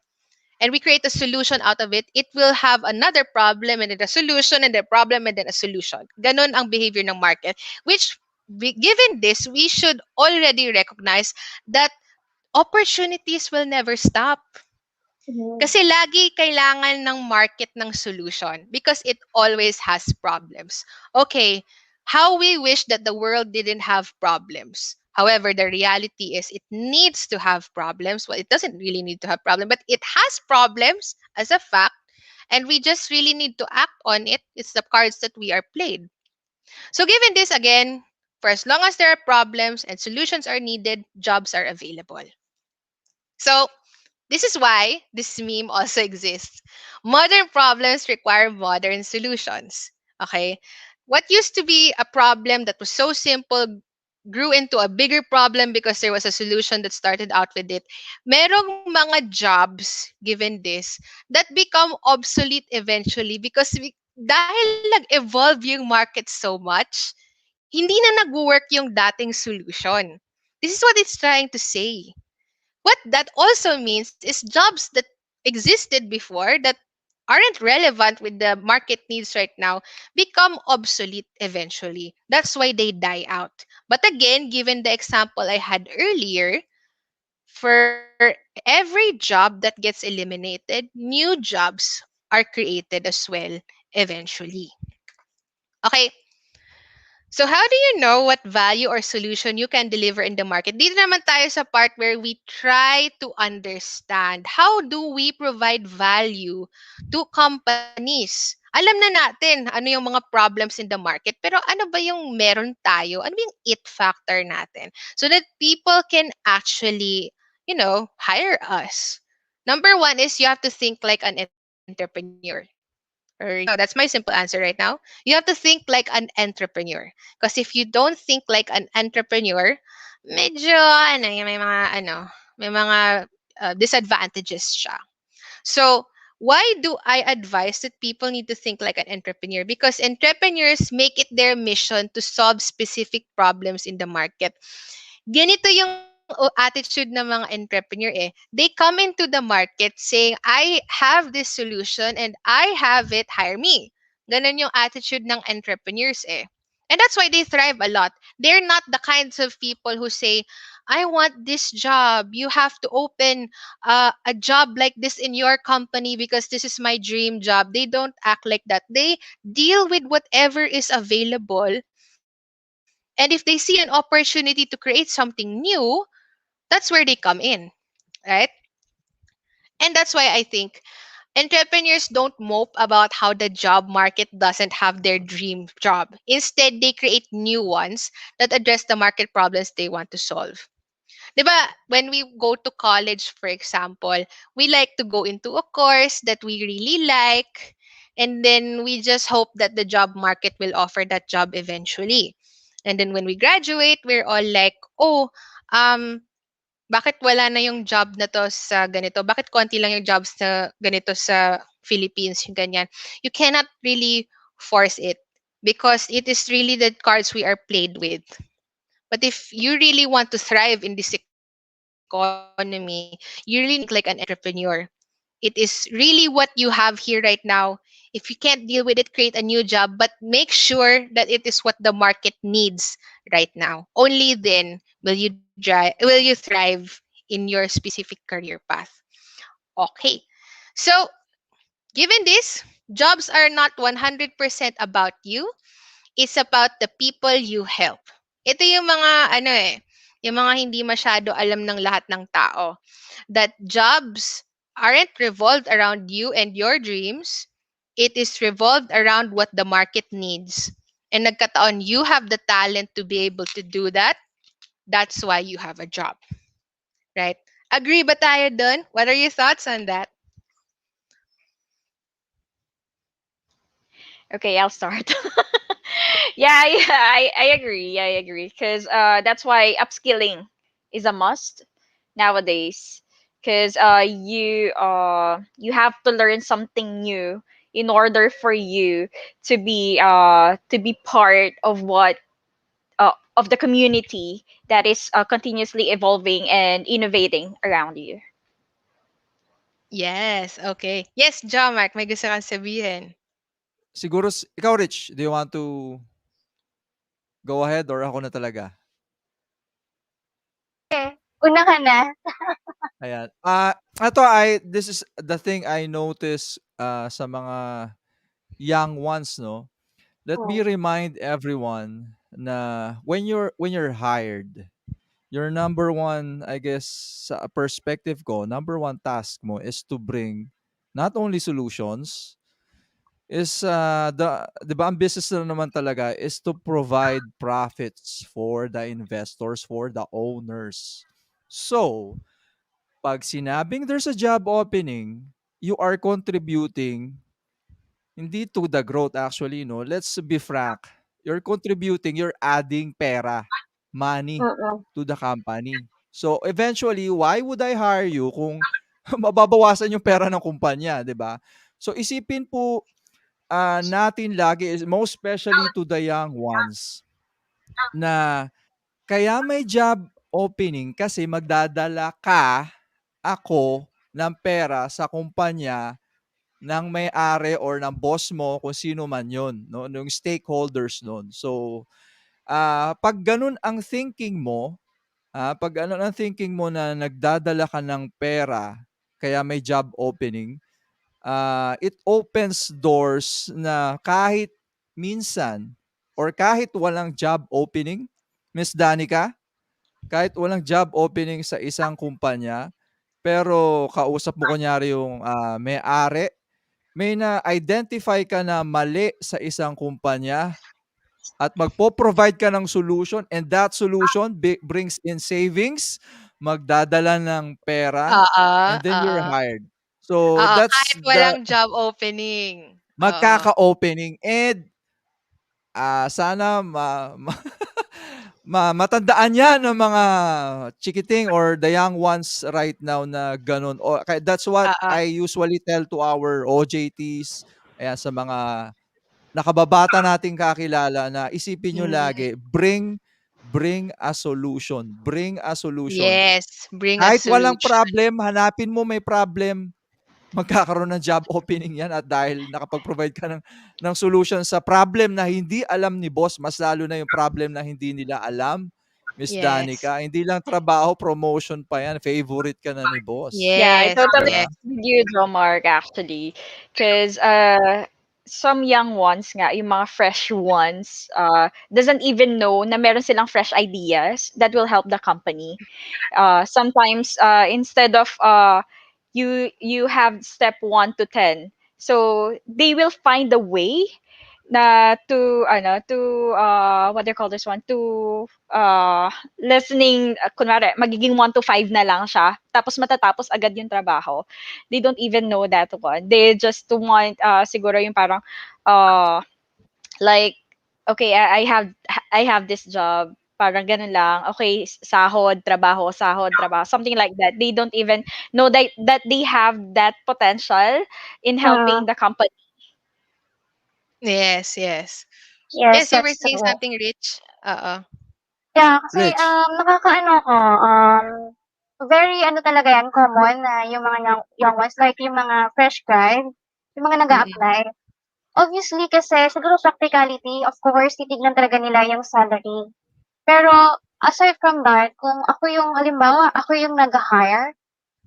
and we create a solution out of it, it will have another problem and then a solution and then a problem and then a solution. Ganon ang behavior ng market. Which, given this, we should already recognize that opportunities will never stop. Mhm. Kasi lagi kailangan ng market ng solution because it always has problems. Okay, how we wish that the world didn't have problems. However, the reality is it needs to have problems. Well, it doesn't really need to have problems, but it has problems as a fact, and we just really need to act on it. It's the cards that we are played. So given this again, for as long as there are problems and solutions are needed, jobs are available. So this is why this meme also exists. Modern problems require modern solutions. Okay? What used to be a problem that was so simple grew into a bigger problem because there was a solution that started out with it. Merong mga jobs, given this, that become obsolete eventually because dahil nag-evolve yung market so much, hindi na nag-work yung dating solution. This is what it's trying to say. What that also means is jobs that existed before that aren't relevant with the market needs right now become obsolete eventually. That's why they die out. But again, given the example I had earlier, for every job that gets eliminated, new jobs are created as well eventually. Okay, so how do you know what value or solution you can deliver in the market? Dito naman tayo sa part where we try to understand how do we provide value to companies. Alam na natin ano yung mga problems in the market, pero ano ba yung meron tayo? Ano ba yung it factor natin? So that people can actually, hire us. Number one is you have to think like an entrepreneur. Or, that's my simple answer right now. You have to think like an entrepreneur. Because if you don't think like an entrepreneur, medyo, may mga disadvantages siya. So, why do I advise that people need to think like an entrepreneur? Because entrepreneurs make it their mission to solve specific problems in the market. Ganito yung attitude ng mga entrepreneur eh. They come into the market saying, I have this solution and I have it, hire me. Ganon yung attitude ng entrepreneurs eh. And that's why they thrive a lot. They're not the kinds of people who say, I want this job. You have to open a job like this in your company because this is my dream job. They don't act like that. They deal with whatever is available. And if they see an opportunity to create something new, that's where they come in, right? And that's why I think entrepreneurs don't mope about how the job market doesn't have their dream job. Instead, they create new ones that address the market problems they want to solve. 'Di ba, when we go to college, for example, we like to go into a course that we really like, and then we just hope that the job market will offer that job eventually. And then when we graduate, we're all like, oh, um, bakit wala na yung job na to sa ganito? Bakit konti lang yung jobs na ganito sa Philippines, yung ganyan? You cannot really force it because it is really the cards we are played with. But if you really want to thrive in this economy, you really need to think like an entrepreneur. It is really what you have here right now. If you can't deal with it, create a new job, but make sure that it is what the market needs right now. Only then will you thrive in your specific career path. Okay. So, given this, jobs are not 100% about you. It's about the people you help. Ito yung mga yung mga hindi masyado alam ng lahat ng tao, that jobs aren't revolved around you and your dreams. It is revolved around what the market needs. And nagkataon you have the talent to be able to do that. That's why you have a job, right? Agree ba tayo dun? What are your thoughts on that? Okay, I'll start. Yeah, I agree. I agree. Because that's why upskilling is a must nowadays. Because you have to learn something new in order for you to be part of what of the community that is continuously evolving and innovating around you. Yes, okay. Yes, John Mark, may gusto kang sabihin. Siguro, ikaw, Rich, do you want to go ahead or ako na talaga? Okay, una ka na. Ayan. This is the thing I notice sa mga young ones, no? Let me Hmm, remind everyone na when you're hired, your number one, I guess, sa perspective ko, number one task mo is to bring not only solutions, is the 'di ba ang business na naman talaga is to provide profits for the investors, for the owners. So, pag sinabing there's a job opening, you are contributing hindi to the growth actually, no. Let's be frank. You're contributing, you're adding pera, money mm. to the company. So eventually, why would I hire you kung mababawasan yung pera ng kumpanya, 'di ba? So isipin po natin lagi is most especially to the young ones na kaya may job opening kasi magdadala ka, ako, ng pera sa kumpanya ng may-ari or ng boss mo kung sino man 'yon 'no, yung stakeholders nun. So, 'pag gano'n ang thinking mo, 'pag gano'n ang thinking mo na nagdadala ka ng pera kaya may job opening, it opens doors na kahit minsan or kahit walang job opening, Miss Danica, kahit walang job opening sa isang kumpanya, pero kausap mo kunyari yung, may-ari, may na-identify ka na mali sa isang kumpanya at magpo-provide ka ng solution and that solution brings in savings, magdadala ng pera, Oo, and then you're oo. hired. So, Oo, that's kahit the walang job opening. Oo. magkaka-opening and, sana matandaan 'yan ng mga chikiting or the young ones right now na gano'n o that's what Oo. I usually tell to our OJTs, ayan, sa mga nakababata nating kakilala na isipin niyo Mm. lagi, bring a solution, bring a solution. Yes, bring a Kahit walang solution. problem, hanapin mo may problem, magkakaroon ng job opening 'yan at dahil nakapag-provide ka ng solution sa problem na hindi alam ni boss, mas lalo na yung problem na hindi nila alam, Miss Yes. Danica, hindi lang trabaho, promotion pa 'yan, favorite ka na ni boss, Yeah, I Yes, 'di totally ba? yes. agree with you, Jo Mark, actually. Because some young ones nga, yung mga fresh ones, doesn't even know na meron silang fresh ideas that will help the company. Sometimes, instead of you have step 1 to 10, so they will find a way na what do you call this one, to listening, kunwari magiging 1 to 5 na lang siya tapos matatapos agad yung trabaho. They don't even know that one, they just want siguro yung parang uh like, okay, I have this job, parang ganun lang, okay, sahod, trabaho, something like that. They don't even know that they have that potential in helping Mm, the company. Yes, yes. yes, Yes, you were that's saying true. something, Rich. Oo. Yeah, kasi, Rich, nakakaano ako, very ano talaga yan, common na yung mga young ones, like yung mga fresh grad, yung mga Mm-mm. nag-a-apply. Obviously kasi siguro practicality, of course, titignan talaga nila yung salary. Pero aside from that, kung ako yung halimbawa, ako yung nag-hire,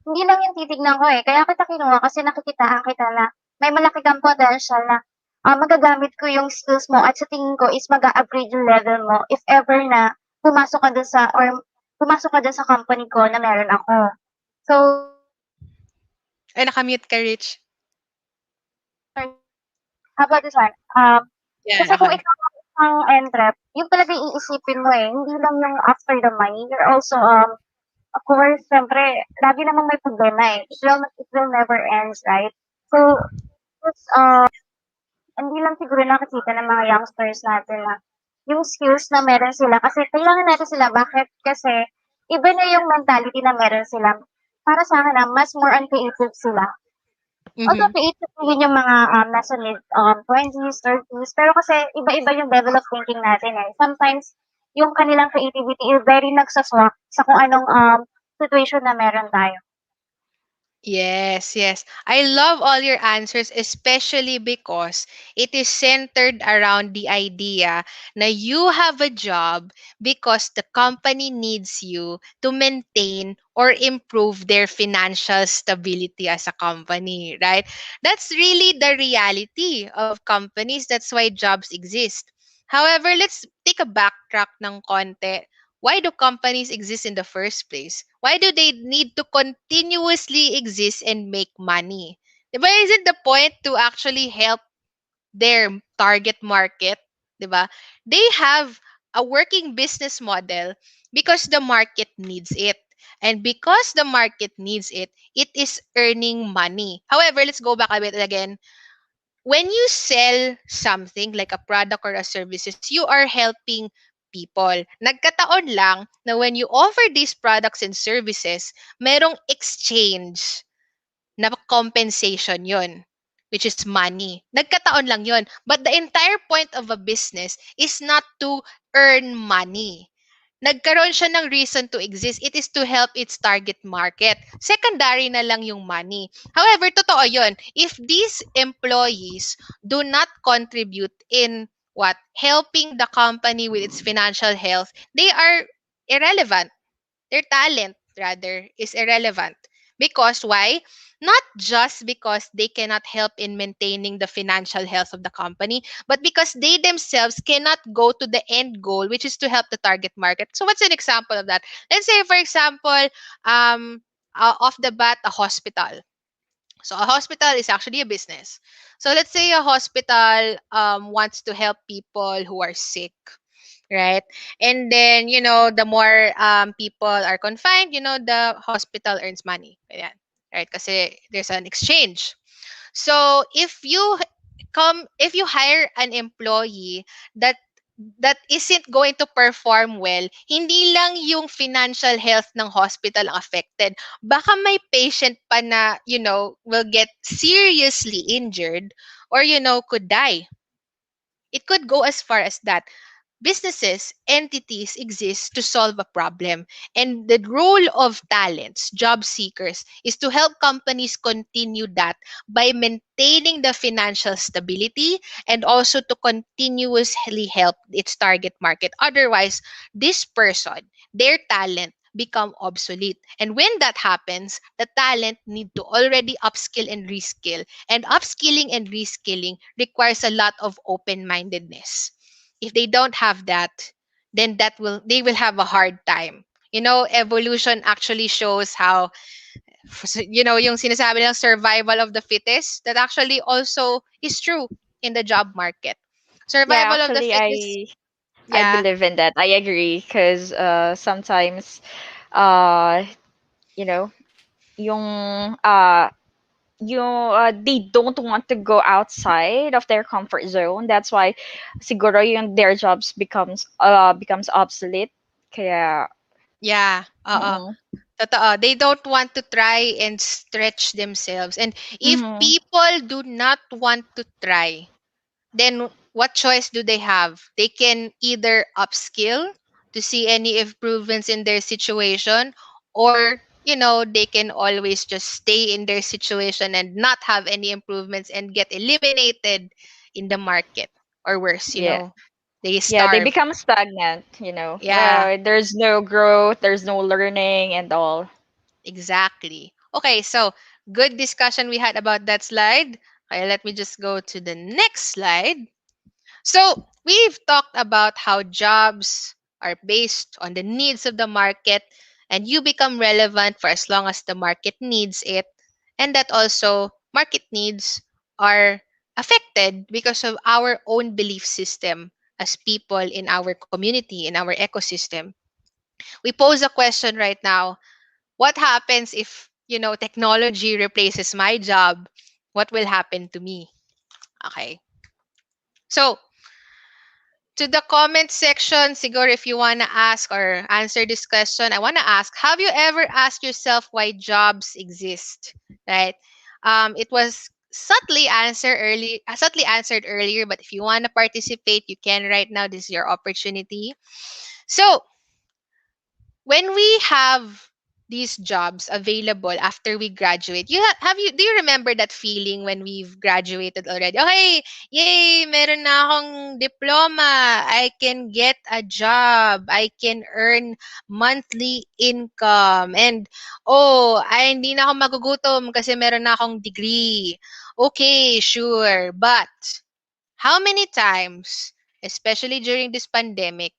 hindi lang yung titignan ko eh. Kaya kita kinuha kasi nakikitaan kita na may malaki kang potential na magagamit ko yung skills mo at sa tingin ko is mag-upgrade yung level mo if ever na pumasok ka dun sa or pumasok ka dun sa company ko na meron ako. So, Ay, nakamute ka, Rich. how about this one? Yan, Kasi kung okay. ikaw ang isang entrep, yun talaga yung iisipin mo eh. Hindi lang yung after the money. You're also, of course, syempre, lagi namang may problema eh. It will never ends, right? So, it's, hindi lang siguro nakikita ng mga youngsters natin na yung skills na meron sila. Kasi kailangan natin sila. Bakit? Kasi iba na yung mentality na meron sila. Para sa akin, mas more on creative sila. Although Mm-hmm. creative din yung mga nasa mid 20s, 30s, pero kasi iba-iba yung level of thinking natin eh. Sometimes, yung kanilang creativity is very nagsaswak sa kung anong situation na meron tayo. Yes, yes. I love all your answers, especially because it is centered around the idea na you have a job because the company needs you to maintain or improve their financial stability as a company, right? That's really the reality of companies. That's why jobs exist. However, let's take a backtrack ng konti. Why do companies exist in the first place? Why do they need to continuously exist and make money? Diba, isn't the point to actually help their target market? Diba? They have a working business model because the market needs it. And because the market needs it, it is earning money. However, let's go back a bit again. When you sell something like a product or a services, you are helping people. Nagkataon lang na when you offer these products and services, merong exchange na compensation yon, which is money. Nagkataon lang yon. But the entire point of a business is not to earn money. Nagkaroon siya ng reason to exist. It is to help its target market. Secondary na lang yung money. However, totoo yun. If these employees do not contribute in what? Helping the company with its financial health, they are irrelevant. Their talent, rather, is irrelevant. Because why? Not just because they cannot help in maintaining the financial health of the company, but because they themselves cannot go to the end goal, which is to help the target market. So, what's an example of that? Let's say, for example, off the bat, a hospital. So, a hospital is actually a business. So, let's say a hospital wants to help people who are sick, right? And then, the more people are confined, the hospital earns money. Ayan. Right? Kasi there's an exchange. So if you hire an employee that isn't going to perform well, hindi lang yung financial health ng hospital ang affected. Baka may patient pa na, will get seriously injured or, could die. It could go as far as that. Businesses, entities exist to solve a problem. And the role of talents, job seekers, is to help companies continue that by maintaining the financial stability and also to continuously help its target market. Otherwise, this person, their talent, become obsolete. And when that happens, the talent need to already upskill and reskill. And upskilling and reskilling requires a lot of open-mindedness. If they don't have that, then they will have a hard time. Evolution actually shows how, yung sinasabi ng survival of the fittest, that actually also is true in the job market. Yeah, Survival of the actually, fittest. I Yeah. believe in that. I agree because sometimes, uh, you know, yung they don't want to go outside of their comfort zone. That's why siguro yung their jobs becomes obsolete. Kaya, Yeah. mm-mm. Totoo. They don't want to try and stretch themselves. And if Mm-hmm. people do not want to try, then what choice do they have? They can either upskill to see any improvements in their situation, or they can always just stay in their situation and not have any improvements and get eliminated in the market, or worse, Yeah. they Yeah, they starve. become stagnant. Yeah, There's no growth, there's no learning and all. exactly. Okay, so good discussion we had about that slide. Okay, let me just go to the next slide. So, we've talked about how jobs are based on the needs of the market, and you become relevant for as long as the market needs it, and that also market needs are affected because of our own belief system as people in our community, in our ecosystem. We pose a question right now: what happens if, technology replaces my job? What will happen to me? Okay. So, to the comment section, siguro if you want to ask or answer this question, I want to ask, have you ever asked yourself why jobs exist? Right? It was subtly answered earlier, but if you want to participate, you can right now. This is your opportunity. So, when we have these jobs available after we graduate, do you remember that feeling when we've graduated already? Okay, yay, meron na akong diploma. I can get a job. I can earn monthly income. And oh, ay hindi na ako magugutom kasi meron na akong degree. Okay, sure. But how many times, especially during this pandemic,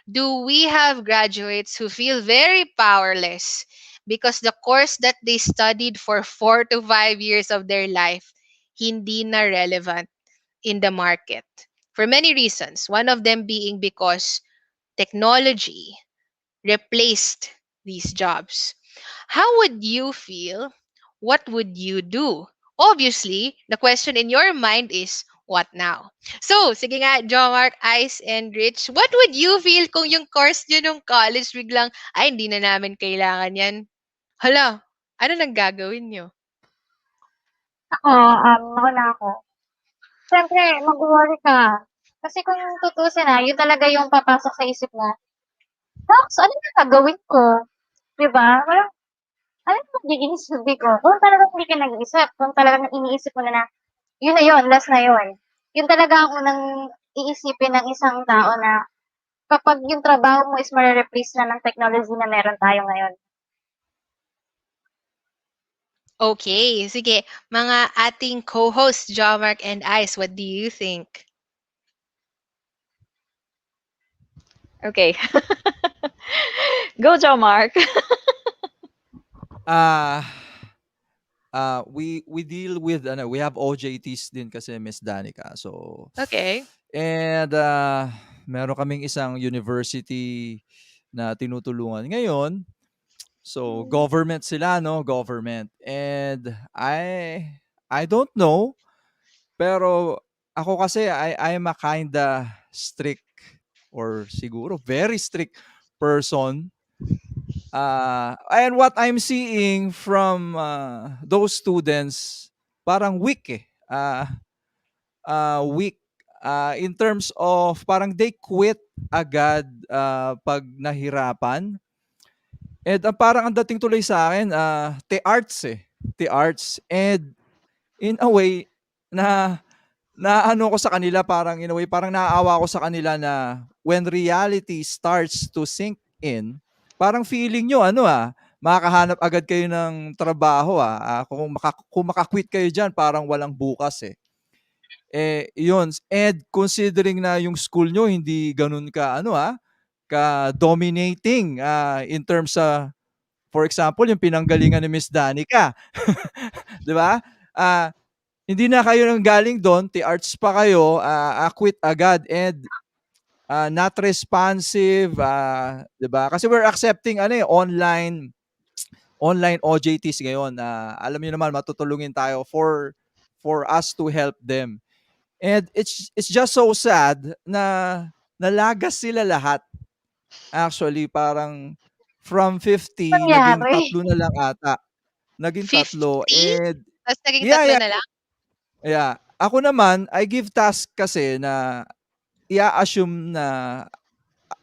do we have graduates who feel very powerless because the course that they studied for 4 to 5 years of their life hindi na relevant in the market? For many reasons. One of them being because technology replaced these jobs. How would you feel? What would you do? Obviously, the question in your mind is, what now? So, sige nga, Jomark, Ice, and Rich, what would you feel kung yung course nyo nung college biglang, ay, hindi na namin kailangan yan? Hala, ano nang gagawin nyo? Ako, nauna ako. Siyempre, mag-worry ka. Kasi kung tutusin yun talaga yung papasok sa isip mo. Tapos, ano na gagawin ko? 'Di ba? Parang, ano yung magiging silbi ko? Kung talagang hindi ka nag-iisip, kung talagang iniisip mo na yun na yun, last na yun. Yun talaga ang unang iisipin ng isang tao na kapag yung trabaho mo is mare-replace na ng technology na meron tayo ngayon. Okay, sige. Mga ating co-hosts, Jomark and Ice, what do you think? Okay. Go, Joe Mark. Ah, we deal with ano, we have OJTs din kasi Miss Danica. So Okay. and meron kaming isang university na tinutulungan ngayon. So government sila, no, government. And I don't know, pero ako kasi I am a kinda strict or siguro very strict person. And what I'm seeing from those students, parang weak eh. Weak in terms of parang they quit agad pag nahirapan. And parang ang dating tuloy sa akin, the arts eh. The arts. And in a way, na ano ko sa kanila, parang in a way, parang naaawa ko sa kanila na when reality starts to sink in, parang feeling nyo, makakahanap agad kayo ng trabaho kung makakwit kayo dyan, parang walang bukas eh. Yun. And considering na yung school nyo hindi ganun ka, ka dominating in terms sa, for example, yung pinanggalingan ni Miss Danica, 'di ba? Ah, hindi na kayo nang galing doon, arts pa kayo, quit agad and not responsive, 'di ba? Kasi we're accepting online OJTs ngayon. Alam niyo naman matutulungin tayo for us to help them. And it's just so sad na nalagas sila lahat. Actually, parang from 50 naging Nangyari. tatlo na lang ata. Naging tatlo 50? and Tapos naging yeah, tatlo yeah, na lang? yeah. Ako naman, I give task kasi na i-assume na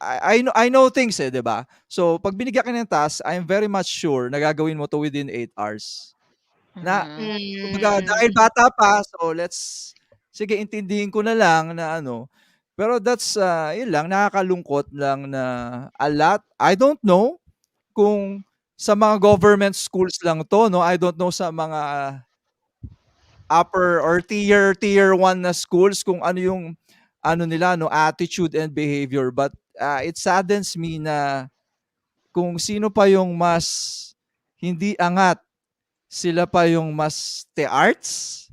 I know things eh, 'di ba? So pag binigyan ka ng task, I'm very much sure na gagawin mo 'to within 8 hours. Na Mhm. kumbaga dahil Mm. bata pa, so sige intindihin ko na lang na ano, pero yun lang nakakalungkot lang na I don't know kung sa mga government schools lang 'to 'no, I don't know sa mga upper or tier 1 na schools kung ano yung ano nila 'no, attitude and behavior, but, it saddens me na kung sino pa yung mas hindi angat, sila pa yung mas te-arts,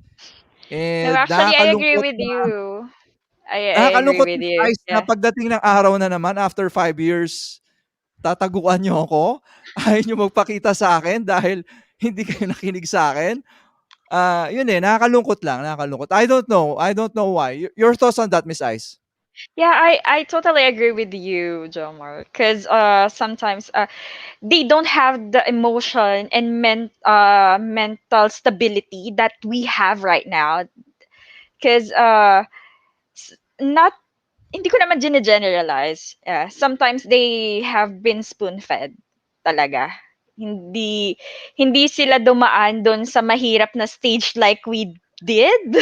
No, and actually, I agree with you. I agree nakakalungkot with Miss you. Ice na Yeah. pagdating ng araw na naman after 5 years, tataguan niyo ako, ayaw niyo magpakita sa'kin dahil hindi kayo nakinig sa'kin. Yun, eh, nakakalungkot lang, nakakalungkot. I don't know why. Your thoughts on that, Miss Ice? Yeah, I totally agree with you, Jomar. Because sometimes they don't have the emotion and mental stability that we have right now. Because not hindi ko naman gine-generalize. Yeah, sometimes they have been spoon-fed talaga. Hindi hindi sila dumaan do'n sa mahirap na stage like we did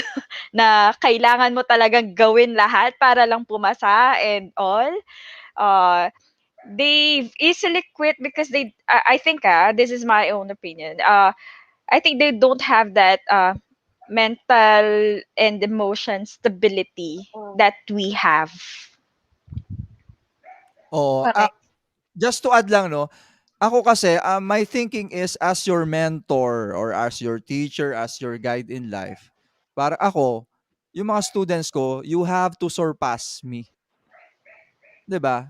na kailangan mo talagang gawin lahat para lang pumasa and all. Uh, they easily quit because I think this is my own opinion. I think they don't have that mental and emotion stability Mm, that we have. Oo, correct. just to add lang 'no, ako kasi, my thinking is as your mentor or as your teacher, as your guide in life, para ako, yung mga students ko, you have to surpass me, 'di ba?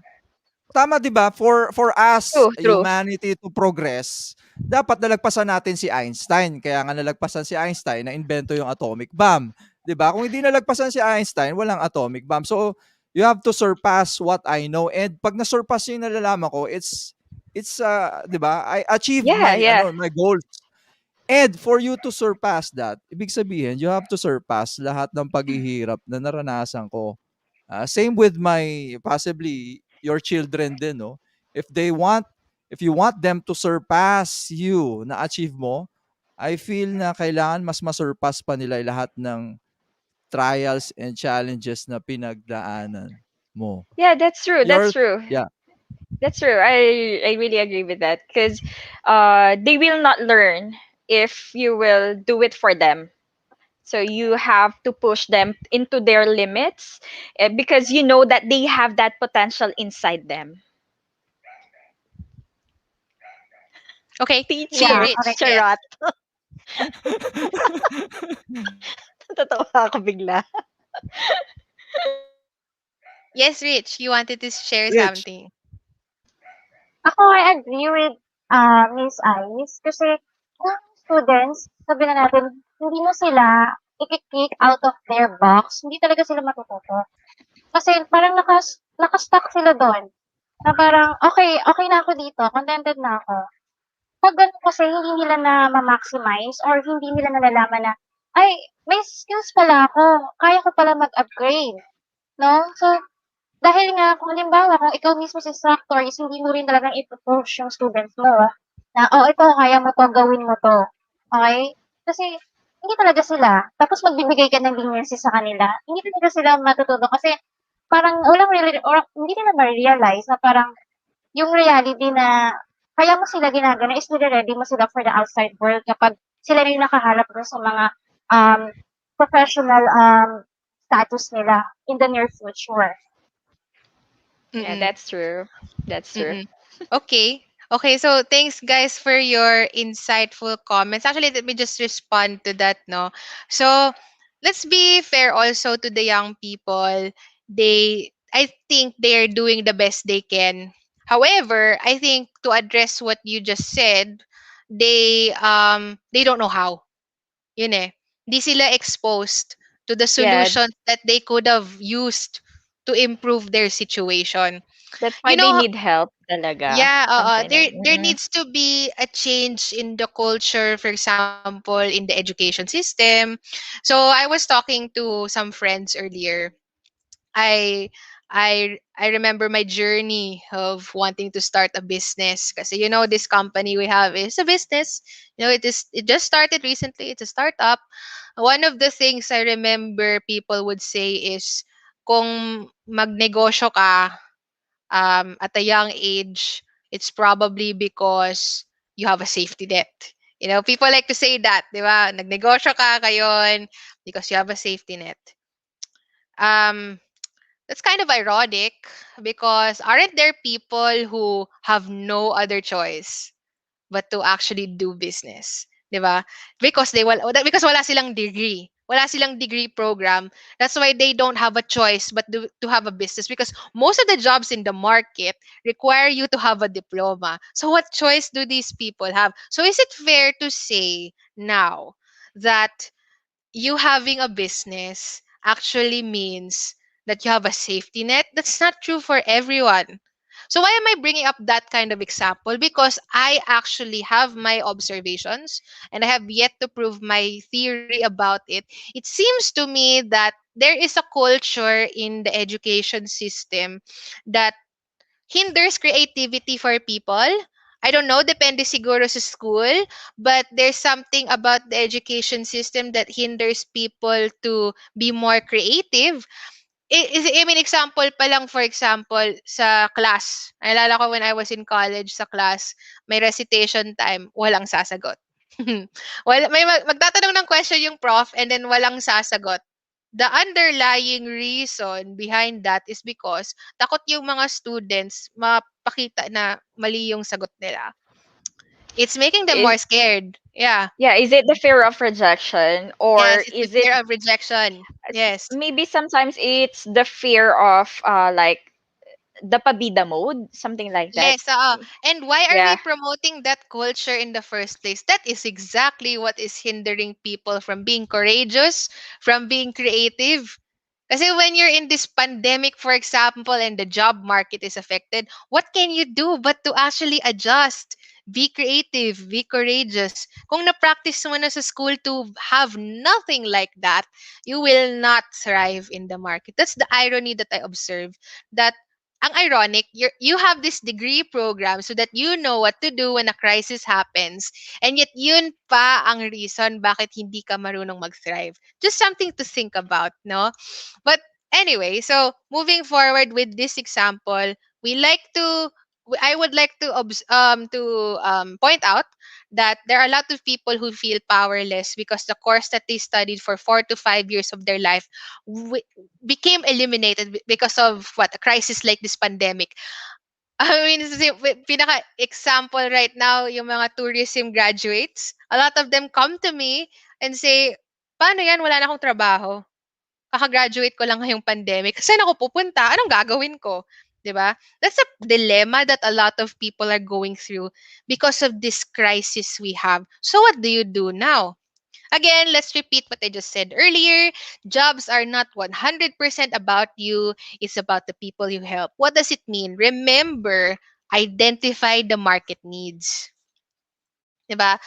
Tama 'di ba? For us, True, true. humanity to progress, dapat nalagpasan natin si Einstein. Kaya nga nalagpasan si Einstein, na-imbento yung atomic bomb, 'di ba? Kung hindi nalagpasan si Einstein, walang atomic bomb. So, you have to surpass what I know, and 'pag na-surpass yung nalalaman ko, it's 'di ba? I achieved Yeah, yeah. my goals. And for you to surpass that, ibig sabihin, you have to surpass lahat ng paghihirap na naranasan ko. Same with my possibly your children din, no? If they want, if you want them to surpass you na achieve mo, I feel na kailangan mas masurpass pa nila yung lahat ng trials and challenges na pinagdaanan mo. Yeah, that's true. That's Your true. yeah. That's true. I really agree with that because they will not learn if you will do it for them. So you have to push them into their limits because you know that they have that potential inside them. Okay. See, Yeah, Teaching, Rich. correct. Yes. charot. Tatawa ako bigla. Yes, Rich. You wanted to share Rich. something. Ako, I agree with Miss Ice kasi kung students, sabi na natin, hindi mo sila i-kick out of their box, hindi talaga sila matututo. Kasi parang nakastuck sila doon. Na parang, okay, okay na ako dito, contented na ako. Pag ganun kasi hindi nila na ma-maximize or hindi nila nalalaman na, ay, may skills pala ako, kaya ko pala mag-upgrade. No? So, dahil nga, kung halimbawa, kung ikaw mismo si instructor is hindi mo rin talagang ipo-push yung students mo, na, oh, ito, kaya mo to, gawin mo to. Okay? Kasi, hindi talaga sila. Tapos magbibigay ka ng leniency sa kanila. Hindi talaga sila matututo kasi parang walang really, or hindi nila ma-realize na parang yung reality na kaya mo sila ginagana is nire-ready mo sila for the outside world kapag sila rin nakaharap dun sa mga um, professional status nila in the near future. Yeah, Mm-mm. that's true. That's true. Mm-mm. Okay. Okay, so thanks guys for your insightful comments. Actually, let me just respond to that, no. So, let's be fair also to the young people. I think they're doing the best they can. However, I think to address what you just said, they don't know how. Yun eh. Di sila exposed to the Yeah, solutions that they could have used to improve their situation. that's why You they know, need help talaga. yeah, Something like there needs to be a change in the culture, for example, in the education system. So I was talking to some friends earlier. I I remember my journey of wanting to start a business, kasi this company we have is a business. It just started recently. It's a startup. One of the things I remember people would say is, kung magnegosyo ka at a young age, it's probably because you have a safety net. People like to say that, di ba? Nagnegosyo ka ngayon because you have a safety net. Um, that's kind of ironic, because aren't there people who have no other choice but to actually do business, 'di ba? Because wala silang degree. Wala silang degree program. That's why they don't have a choice but to have a business, because most of the jobs in the market require you to have a diploma. So what choice do these people have? So is it fair to say now that you having a business actually means that you have a safety net? That's not true for everyone. So why am I bringing up that kind of example? Because I actually have my observations and I have yet to prove my theory about it. It seems to me that there is a culture in the education system that hinders creativity for people. I don't know, depende siguro sa school, but there's something about the education system that hinders people to be more creative. I mean, example pa lang, for example, sa class. Naalala ko when I was in college, sa class, may recitation time, walang sasagot. Magtatanong ng question yung prof and then walang sasagot. The underlying reason behind that is because takot yung mga students mapakita na mali yung sagot nila. It's making them Is more scared. Yeah. Yeah, is it the fear of rejection, Yes, or it's the is it fear of rejection. Yes. maybe sometimes it's the fear of like the pabida mode, something like that. Yes, and why are we Yeah. promoting that culture in the first place? That is exactly what is hindering people from being courageous, from being creative. Kasi when you're in this pandemic, for example, and the job market is affected, what can you do but to actually adjust? Be creative, be courageous. Kung na-practice mo na sa school to have nothing like that, you will not thrive in the market. That's the irony that I observe. That ang ironic, you have this degree program so that you know what to do when a crisis happens. And yet, yun pa ang reason bakit hindi ka marunong mag-thrive. Just something to think about, no? But anyway, so moving forward with this example, we like to I would like to point out that there are a lot of people who feel powerless because the course that they studied for 4 to 5 years of their life w- became eliminated because of what, a crisis like this pandemic. I mean, pinaka example right now, yung mga tourism graduates, a lot of them come to me and say, paano yan, wala na akong trabaho, kaka-graduate ko lang ngayong pandemic. Saan ako pupunta? Anong gagawin ko? 'Di ba? That's a dilemma that a lot of people are going through because of this crisis we have. So what do you do now? Again, let's repeat what I just said earlier. Jobs are not 100% about you. It's about the people you help. What does it mean? Remember, identify the market needs. 'Di ba?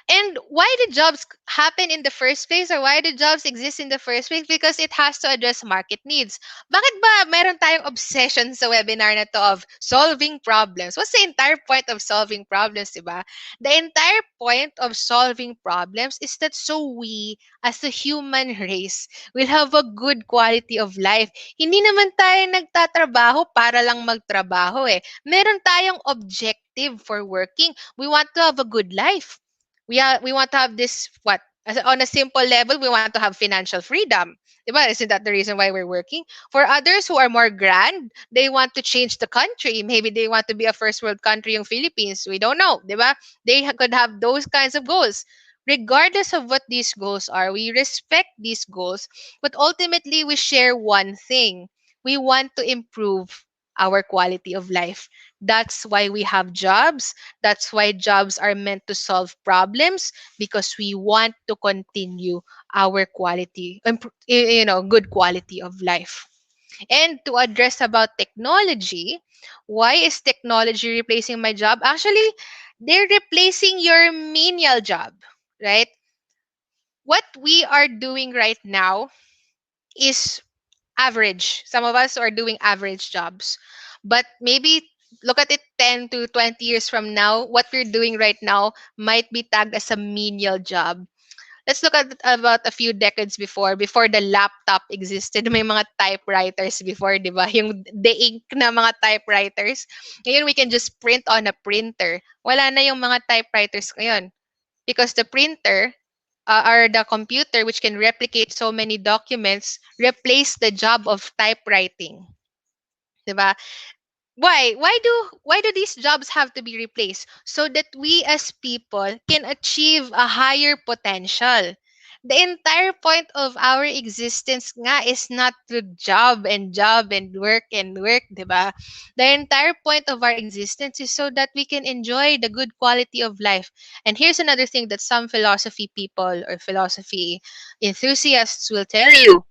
And why did jobs happen in the first place, or why did jobs exist in the first place? Because it has to address market needs. Bakit ba meron tayong obsession sa webinar na to of solving problems? What's the entire point of solving problems, diba? The entire point of solving problems is that so we, as a human race, will have a good quality of life. Hindi naman tayo nagtatrabaho para lang magtrabaho eh. Meron tayong objective for working. We want to have a good life. We want to have this, what, on a simple level, we want to have financial freedom, diba? Isn't that the reason why we're working? For others who are more grand, they want to change the country. Maybe they want to be a first world country, yung Philippines, we don't know, diba? Could have those kinds of goals. Regardless of what these goals are, we respect these goals, but ultimately we share one thing: we want to improve our quality of life. That's why we have jobs. That's why jobs are meant to solve problems, because we want to continue our good quality of life. And to address about technology, why is technology replacing my job? Actually, they're replacing your menial job, right? What we are doing right now is average. Some of us are doing average jobs. But maybe look at it 10 to 20 years from now, what we're doing right now might be tagged as a menial job. Let's look at about a few decades before the laptop existed. May mga typewriters before, di ba? Yung the ink na mga typewriters. Ngayon, we can just print on a printer. Wala na yung mga typewriters ngayon. Because the printer or the computer, which can replicate so many documents, replace the job of typewriting. Diba? Why do these jobs have to be replaced? So that we as people can achieve a higher potential. The entire point of our existence nga is not to job and work, 'di ba? The entire point of our existence is so that we can enjoy the good quality of life. And here's another thing that some philosophy people or philosophy enthusiasts will tell you: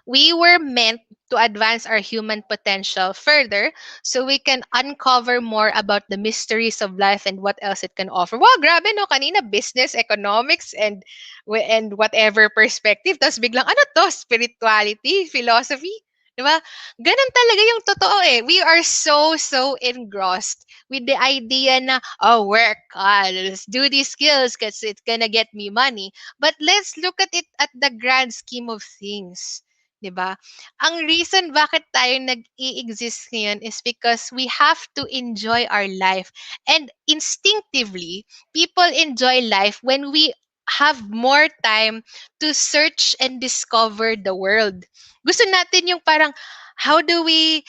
we were meant to advance our human potential further so we can uncover more about the mysteries of life and what else it can offer. Wow, grabe no, kanina business, economics, and whatever perspective. Tapos biglang, ano to? Spirituality, philosophy? Diba? Ganun talaga yung totoo eh. We are so engrossed with the idea na, oh, work, let's do these skills because it's gonna get me money. But let's look at it at the grand scheme of things. 'Di ba? Ang reason bakit tayo nag-i-exist ngayon is because we have to enjoy our life. And instinctively, people enjoy life when we have more time to search and discover the world. Gusto natin yung parang, how do we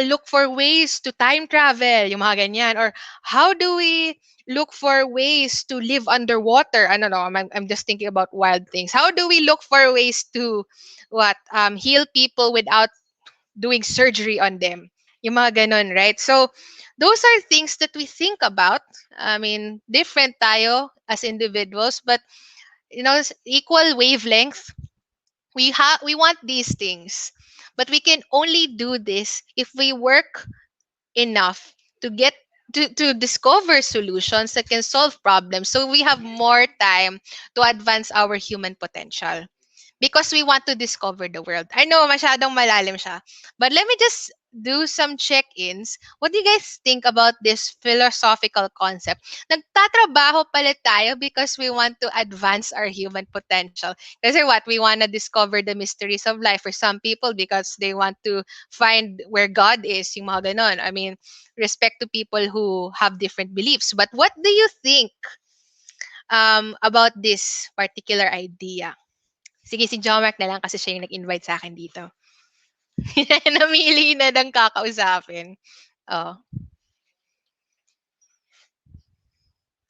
look for ways to time travel, yung mga ganyan, or how do we look for ways to live underwater? I don't know, I'm just thinking about wild things. How do we look for ways to heal people without doing surgery on them? Yung mga ganon, right? So those are things that we think about. I mean, different tayo as individuals, but equal wavelength. We want these things, but we can only do this if we work enough to get to discover solutions that can solve problems, so we have more time to advance our human potential because we want to discover the world. I know masyadong malalim siya, but let me just do some check-ins. What do you guys think about this philosophical concept? Nagtatrabaho pala tayo because we want to advance our human potential. Kasi what? We want to discover the mysteries of life. For some people, because they want to find where God is, yung mga ganon. I mean, respect to people who have different beliefs. But what do you think about this particular idea? Sige, si Jomark na lang kasi siya yung nag-invite sa akin dito. Namili na ng kakausapin. Oh.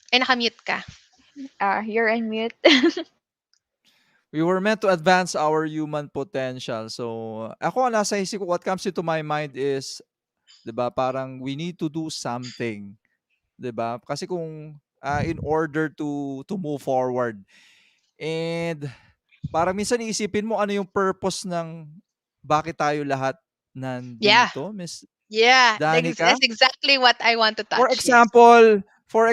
Ay, nakamute ka. You're on mute. We were meant to advance our human potential. So, ako nasa isip ko, what comes into my mind is, 'di ba, parang we need to do something, 'di ba? Kasi kung in order to move forward. And parang minsan iisipin mo ano yung purpose ng bakit tayo lahat Yeah. nandito, Miss Yeah. Danica. That's exactly what I want to For touch. Yes.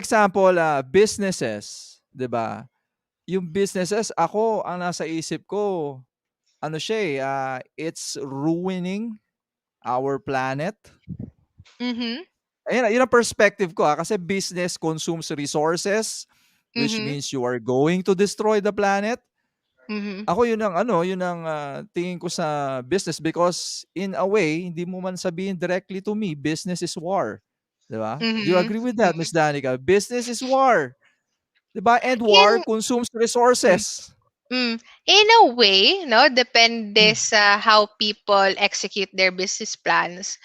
example, businesses, 'di ba? Yung businesses, ako ang nasa isip ko, ano siya eh, it's ruining our planet. Mm-hmm. Ayun, yun ang perspective ko kasi business consumes resources, which Mm-hmm. means you are going to destroy the planet. Mm-hmm. Ako yun ang ano, yun ang tingin ko sa business because in a way, hindi mo man sabihin directly to me, business is war. 'Di ba? Do you Mm-hmm. agree with that, Miss Danica? Business is war. 'Di ba? And war In consumes resources. in a way, no, depende Hmm. sa how people execute their business plans.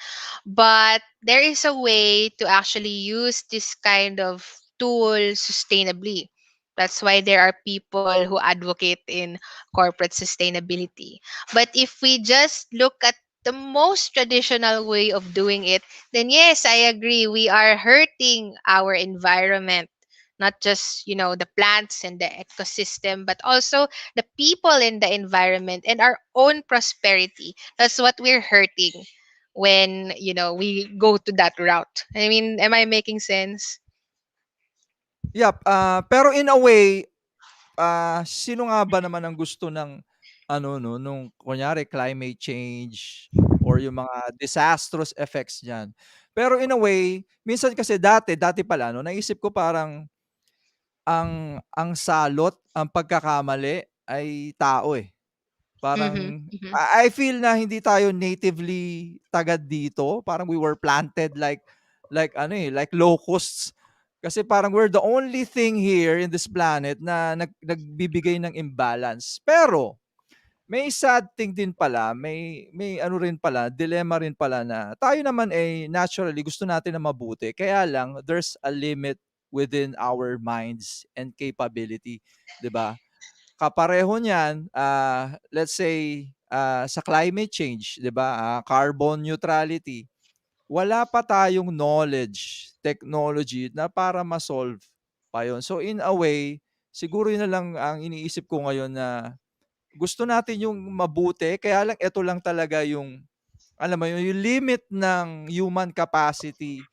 But there is a way to actually use this kind of tool sustainably. That's why there are people who advocate in corporate sustainability. But if we just look at the most traditional way of doing it, then yes, I agree. We are hurting our environment, not just, the plants and the ecosystem, but also the people in the environment and our own prosperity. That's what we're hurting when, we go to that route. I mean, am I making sense? Yep, pero in a way, sino nga ba naman ang gusto ng ano 'no, nung kunyari climate change or yung mga disastrous effects niyan. Pero in a way, minsan kasi dati pala 'no, naisip ko parang ang salot, ang pagkakamali ay tao, eh. Mhm. Parang Mhm. I feel na hindi tayo natively taga dito, parang we were planted like ano, eh, like locusts. Kasi parang we're the only thing here in this planet na nagbibigay ng imbalance. Pero may sad thing din pala, may ano rin pala, dilemma rin pala na tayo naman, eh, naturally gusto natin na mabuti, kaya lang there's a limit within our minds and capability, 'di ba? Kapareho niyan, let's say, sa climate change, 'di ba, carbon neutrality, wala pa tayong knowledge, technology na para ma-solve pa yun. So in a way, siguro yun na lang ang iniisip ko ngayon na gusto natin yung mabuti, kaya lang eto lang talaga yung, alam mo yun, yung limit ng human capacity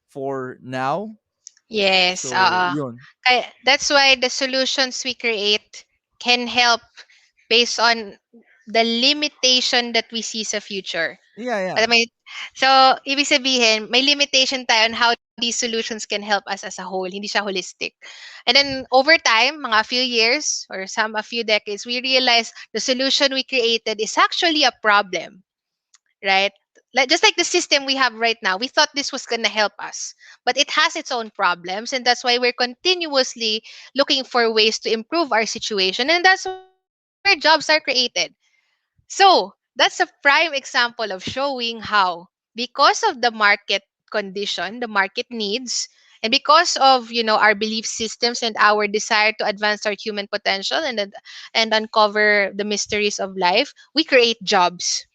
for now. Yes, So oo. yun. Kaya that's why the solutions we create can help based on the limitation that we see sa future. Yeah, yeah. Alam mo yun? So, ibig sabihin, may limitation tayo on how these solutions can help us as a whole. Hindi siya holistic. And then, over time, mga few years or a few decades, we realize the solution we created is actually a problem, right? Like, just like the system we have right now, we thought this was going to help us, but it has its own problems, and that's why we're continuously looking for ways to improve our situation, and that's where jobs are created. So that's a prime example of showing how, because of the market condition, the market needs, and because of our belief systems and our desire to advance our human potential and uncover the mysteries of life, we create jobs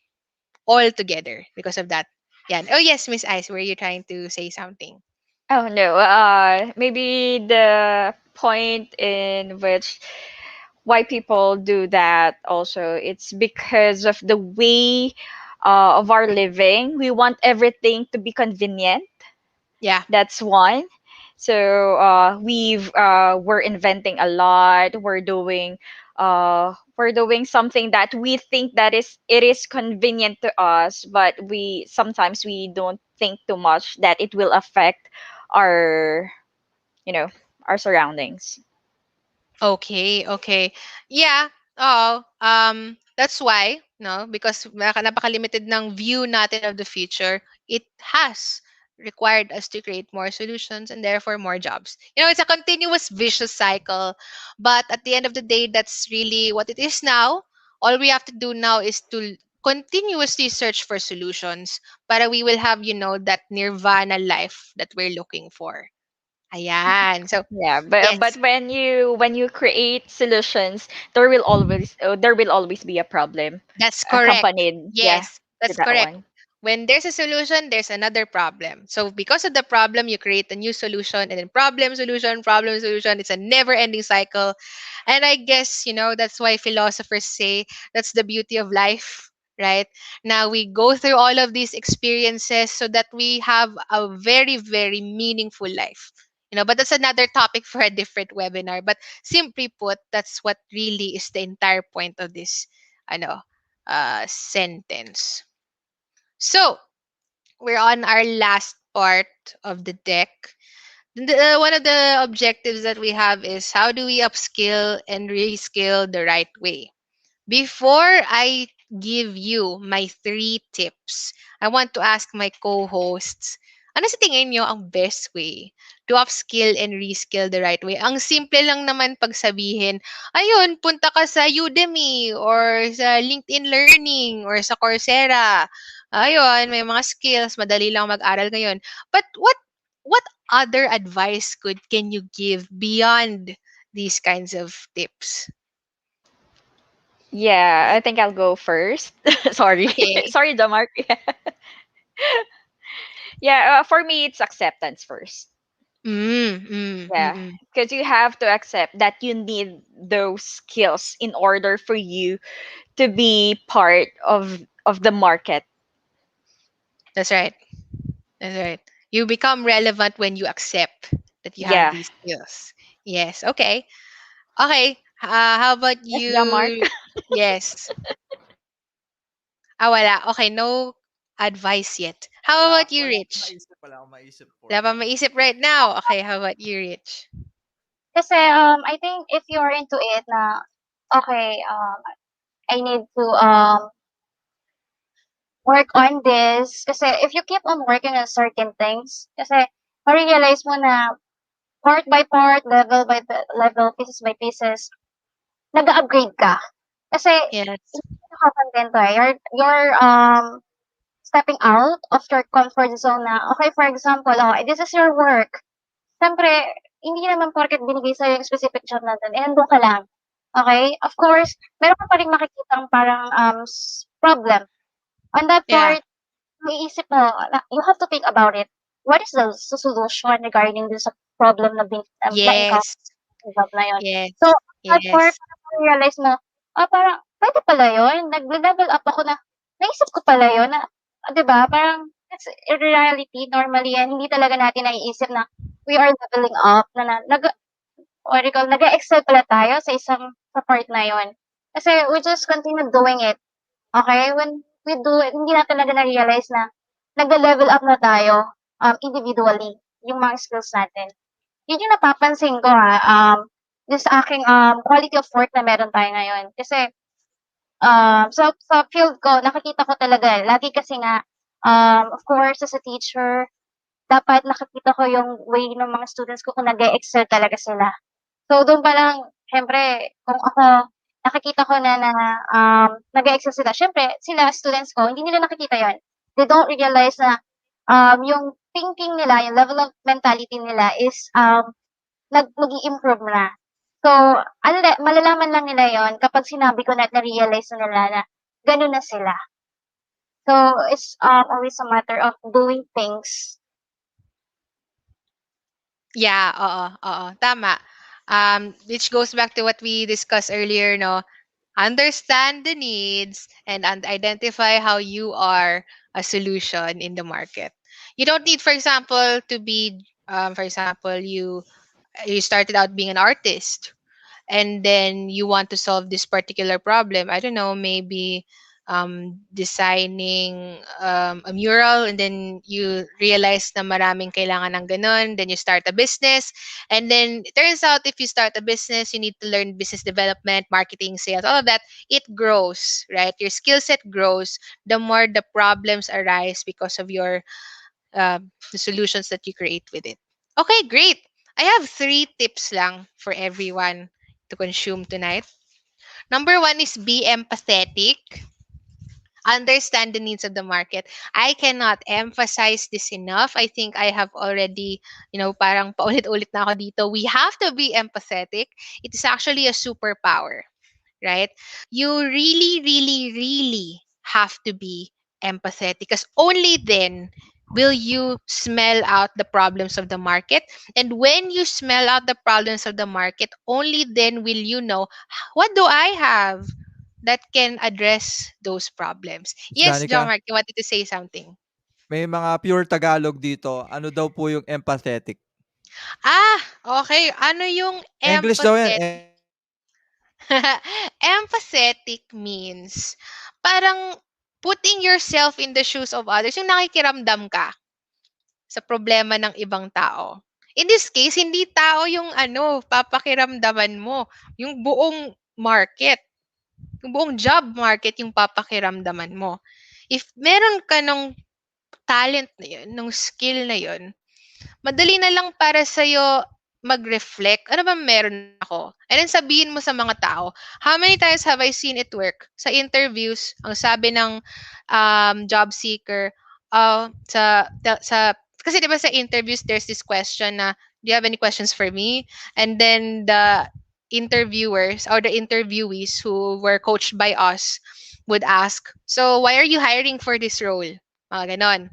all together because of that. Yeah. Oh yes, Miss Ice, were you trying to say something? Oh no, maybe the point in which why people do that also, it's because of the way of our living. We want everything to be convenient. Yeah. That's one. So we're inventing a lot. We're doing something that we think that it is convenient to us, but we sometimes we don't think too much that it will affect our you know our surroundings. Okay, okay. Yeah. Oh, that's why, no, because napaka-limited ng view natin of the future, it has required us to create more solutions and therefore more jobs. It's a continuous vicious cycle, but at the end of the day, that's really what it is now. All we have to do now is to continuously search for solutions para we will have, that nirvana life that we're looking for. Ayan. So, Yeah, but yes. when you create solutions, there will always be a problem That's correct. accompanied, yeah, Yes, to that's that correct. one. When there's a solution, there's another problem. So because of the problem, you create a new solution, and then problem, solution, problem, solution. It's a never-ending cycle. And I guess, that's why philosophers say that's the beauty of life, right? Now we go through all of these experiences so that we have a very, very meaningful life. But that's another topic for a different webinar. But simply put, that's what really is the entire point of this ano, sentence. So, we're on our last part of the deck. One of the objectives that we have is how do we upskill and reskill the right way? Before I give you my 3 tips, I want to ask my co-hosts, ano sa tingin nyo ang best way to upskill and reskill the right way? Ang simple lang naman pagsabihin, ayun, punta ka sa Udemy or sa LinkedIn Learning or sa Coursera. Ayun, may mga skills, madali lang mag-aral ngayon. But what other advice can you give beyond these kinds of tips? Yeah, I think I'll go first. Sorry. Okay. Sorry, Damark. Yeah, for me, it's acceptance first. Mm, mm, Yeah, mm. because you have to accept that you need those skills in order for you to be part of the market. That's right. That's right. You become relevant when you accept that you have Yeah. these skills. Yes. Okay. Okay. How about Yes, Mark. you? Yes. Ah, wala. Okay, no advice yet. How Wala, about you, wala akong Rich? maisip, wala akong maisip for Wala pa now. maisip right now. Okay, how about you, Rich? Kasi, I think if you're into it na, okay, I need to, work on this. Kasi if you keep on working on certain things, kasi ma-realize mo na part by part, level by level, pieces by pieces, nag-a-upgrade ka. Kasi Yes. hindi ka nakakontento eh. You're stepping out of your comfort zone na, okay, for example, oh, this is your work. Siyempre, hindi naman porket binigay sa'yo yung specific job na dun, eh, nandun ka lang. Okay? Of course, meron ka pa ring makikitang parang problem. On that Yeah. part, maiisip mo na you have to think about it. What is the solution regarding dun sa problem na Yes. na-encounter sa job na yun? Yes. So, that part, Yes. parang realize mo, parang puwede pala yun, nag-level up ako na naisip ko pala yun na 'di ba, parang that's in reality normally yan hindi talaga natin naiisip na we are leveling up na what do you call, nag-e-excel pala tayo sa sa part na yun. Kasi we just continue doing it. Okay, when we do it, hindi natin talaga na-realize na nagle-level up na tayo, individually, yung mga skills natin. Yun yung napapansin ko, dun sa aking, quality of work na meron tayo ngayon. Kasi, sa field ko nakikita ko talaga, lagi kasi nga, of course as a teacher, dapat nakikita ko yung way ng mga students ko kung nag-e-excel talaga sila. So, dun palang siyempre kung ako nakikita ko nag-e-excel sila, siyempre sila students ko hindi nila nakikita yun. They don't realize na, yung thinking nila, yung level of mentality nila is, mag-i-improve na. So, malalaman lang nila yon kapag sinabi ko na at na-realize na nila na gano'n na sila. So, it's, always a matter of doing things. Yeah, oo, oo. Tama. Which goes back to what we discussed earlier, no? Understand the needs and identify how you are a solution in the market. You don't need, for example, to be, for example, you started out being an artist and then you want to solve this particular problem. I don't know, maybe designing a mural, and then you realize na maraming kailangan ng ganun, then you start a business, and then it turns out if you start a business, you need to learn business development, marketing, sales, all of that. It grows, right? Your skill set grows the more the problems arise because of your the solutions that you create with it. Okay, great. I have 3 tips lang for everyone to consume tonight. Number 1 is be empathetic. Understand the needs of the market. I cannot emphasize this enough. I think I have already, parang paulit-ulit na ako dito. We have to be empathetic. It is actually a superpower, right? You really, really, really have to be empathetic because only then will you smell out the problems of the market. And when you smell out the problems of the market, only then will you know what do I have that can address those problems. Miss Yes, John Danica, Mark, you wanted to say something. may mga pure Tagalog dito. Ano daw po yung empathetic? Ah, okay. Ano yung English daw yan. empathetic? Empathetic means parang putting yourself in the shoes of others, yung nakikiramdam ka sa problema ng ibang tao. In this case, hindi tao yung papakiramdaman mo. Yung buong market, yung buong job market yung papakiramdaman mo. If meron ka nung talent na yun, nung skill na yun, madali na lang para sa'yo mag-reflect. Ano ba meron ako? And then sabihin mo sa mga tao, how many times have I seen it work? Sa interviews, ang sabi ng job seeker, kasi di ba sa interviews, there's this question na, do you have any questions for me? And then the interviewers or the interviewees who were coached by us would ask, so why are you hiring for this role? Mga ganon.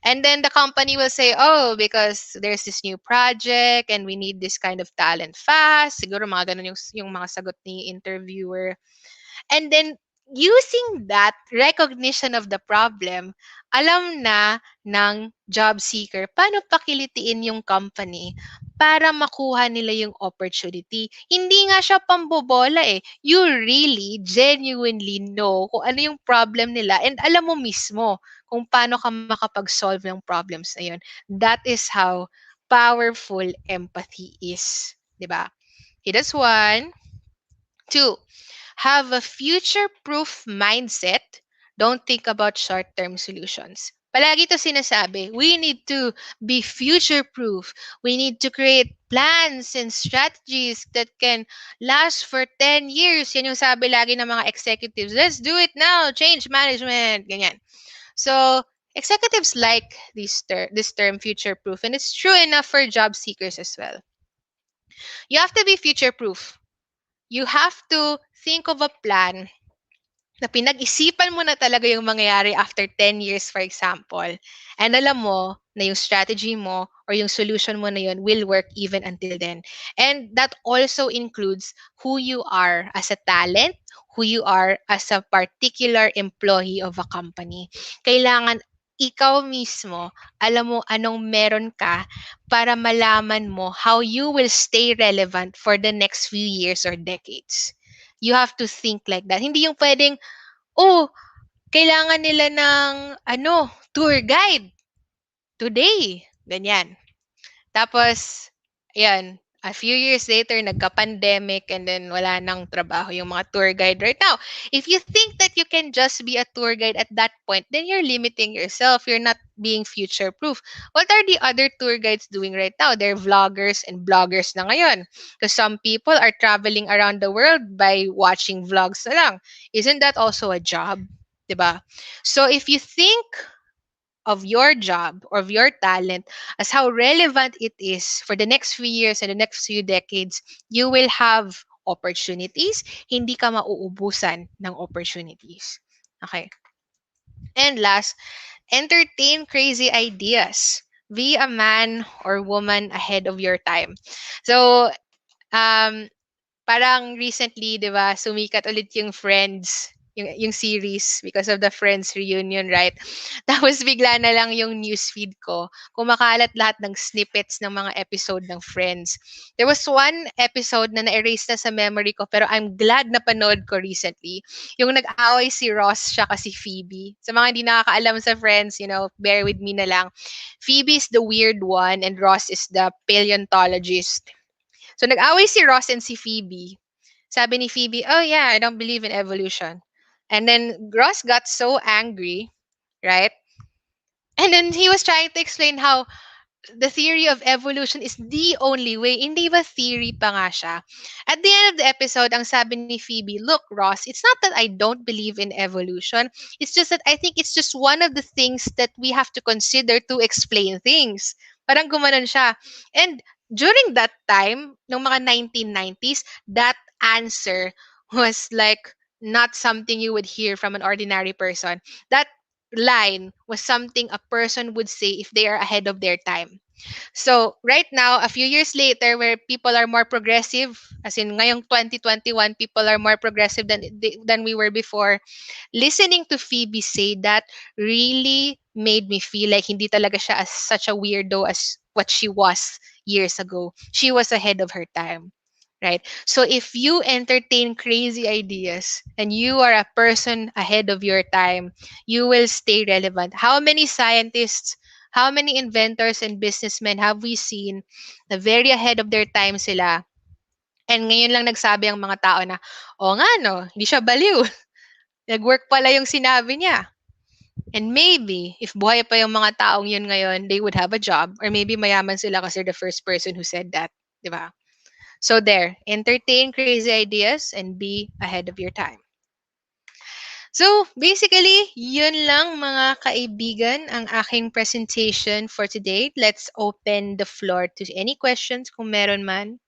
And then the company will say, oh, because there's this new project and we need this kind of talent fast. Siguro mga ganun yung mga sagot ni interviewer. And then using that recognition of the problem, alam na ng job seeker paano pakilitiin yung company para makuha nila yung opportunity. Hindi nga siya pambobola eh. You really, genuinely know kung ano yung problem nila and alam mo mismo kung paano ka makapag-solve ng problems na yun. That is how powerful empathy is. 'Di ba? Okay, that's one. Two, have a future-proof mindset. Don't think about short-term solutions. Palagi to sinasabi, we need to be future-proof. We need to create plans and strategies that can last for 10 years. Yan yung sabi lagi ng mga executives. Let's do it now. Change management. Ganyan. So, executives like this term future-proof. And it's true enough for job seekers as well. You have to be future-proof. You have to think of a plan na pinag-isipan mo na talaga yung mangyayari after 10 years, for example. And alam mo na yung strategy mo or yung solution mo na yun will work even until then. And that also includes who you are as a talent, who you are as a particular employee of a company. Kailangan ikaw mismo, alam mo anong meron ka para malaman mo how you will stay relevant for the next few years or decades. You have to think like that. Hindi yung pwedeng, oh, kailangan nila ng tour guide today. Ganyan. Tapos, ayan, a few years later, nagka-pandemic and then wala nang trabaho yung mga tour guide right now. If you think that you can just be a tour guide at that point, then you're limiting yourself. You're not being future-proof. What are the other tour guides doing right now? They're vloggers and bloggers na ngayon. Because some people are traveling around the world by watching vlogs na lang. Isn't that also a job? 'Di ba? So if you think of your job or of your talent as how relevant it is for the next few years and the next few decades, you will have opportunities. Hindi ka mauubusan ng opportunities. Okay. And last, entertain crazy ideas. Be a man or woman ahead of your time. So, um, parang recently, 'di ba, sumikat ulit yung Friends, yung series because of the Friends reunion, right? Tapos bigla na lang yung newsfeed ko, kumakalat lahat ng snippets ng mga episode ng Friends. There was one episode na na-erase na sa memory ko pero I'm glad na panood ko recently. Yung nag-away si Ross siya kasi Phoebe. Sa mga hindi nakakaalam sa Friends, bear with me na lang. Phoebe is the weird one and Ross is the paleontologist. So nag-away si Ross and si Phoebe. Sabi ni Phoebe, oh yeah, I don't believe in evolution. And then Ross got so angry, right? And then he was trying to explain how the theory of evolution is the only way. Hindi ba theory pa nga siya? At the end of the episode, ang sabi ni Phoebe, look, Ross, it's not that I don't believe in evolution. It's just that I think it's just one of the things that we have to consider to explain things. Parang gumanon siya. And during that time, ng mga 1990s, that answer was like not something you would hear from an ordinary person. That line was something a person would say if they are ahead of their time. So, right now, a few years later, where people are more progressive, as in ngayong 2021, people are more progressive than we were before, listening to Phoebe say that really made me feel like hindi talaga siya as such a weirdo as what she was years ago. She was ahead of her time. Right? So if you entertain crazy ideas and you are a person ahead of your time, you will stay relevant. How many scientists, how many inventors and businessmen have we seen na very ahead of their time sila? And ngayon lang nagsabi ang mga tao na, o nga no, hindi siya baliw. Nag-work pala yung sinabi niya. And maybe, if buhay pa yung mga taong yun ngayon, they would have a job. Or maybe mayaman sila kasi they're the first person who said that. Diba? So there, entertain crazy ideas and be ahead of your time. So, basically, yun lang mga kaibigan ang aking presentation for today. Let's open the floor to any questions kung meron man.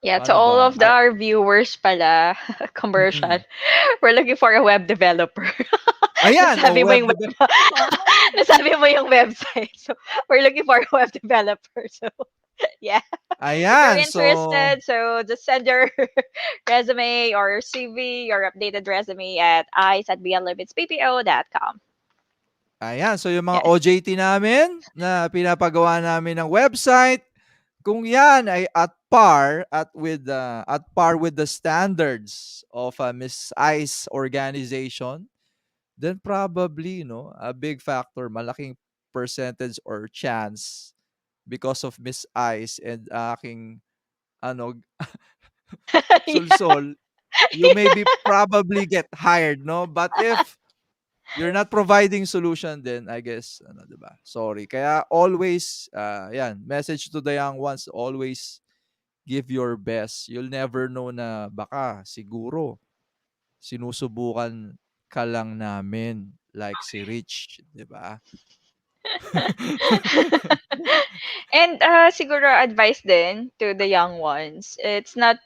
Yeah, to Ano all ba? of our viewers pala, commercial, Mm-mm. we're looking for a web developer. Ayan, nasabi mo web yung development. nasabi mo yung website. So, we're looking for a web developer. So, Yeah. If you're Ayan, so interested, so just send your resume or CV, your updated resume at ice at beyondlimitsbpo.com. ayan, so yung mga Yes. OJT namin na pinapagawa namin ng website, kung yan ay at par with the standards of Miss Ice organization, then probably a big factor, malaking percentage or chance because of Miss Ice and aking ano Yeah. sulsol, you maybe probably get hired, no? But if you're not providing solution, then I guess, 'di ba? Sorry. Kaya always, yan, message to the young ones, always give your best. You'll never know na baka, siguro, sinusubukan ka lang namin like si Rich, 'di ba? And siguro advice din to the young ones. It's not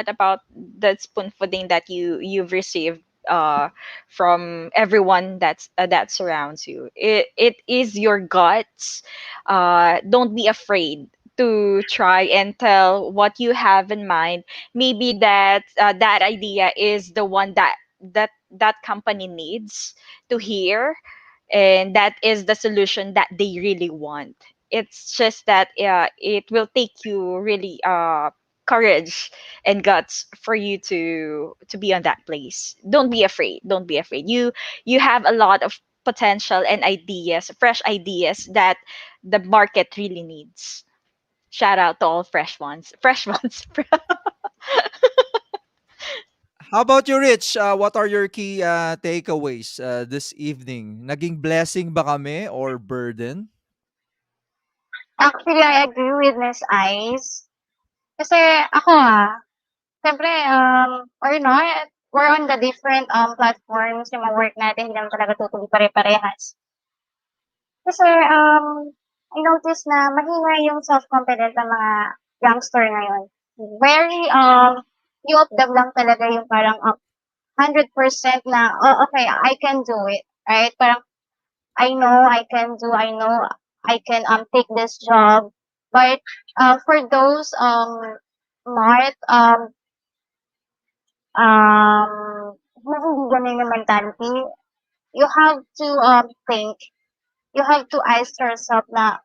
about the spoon feeding that you've received from everyone that surrounds you. It is your guts. Don't be afraid to try and tell what you have in mind. Maybe that idea is the one that company needs to hear, and that is the solution that they really want. It's just that it will take you really courage and guts for you to be on that place. Don't be afraid. You have a lot of potential and ideas, fresh ideas that the market really needs. Shout out to all fresh ones. How about you, Rich? What are your key takeaways this evening? Naging blessing ba kami or burden? Actually, I agree with Miss Ice. Kasi ako siyempre, or not, we're on the different platforms yung mga work natin, hindi naman talaga tutuloy pare-parehas. Kasi, I noticed na mahina yung self-confidence ng mga youngster ngayon. Very, few of them lang talaga yung parang 100% na, oh, okay, I can do it. Right? Parang, I know I can take this job. But for those not na hindi ganun yung mentality, you have to think, you have to ask yourself na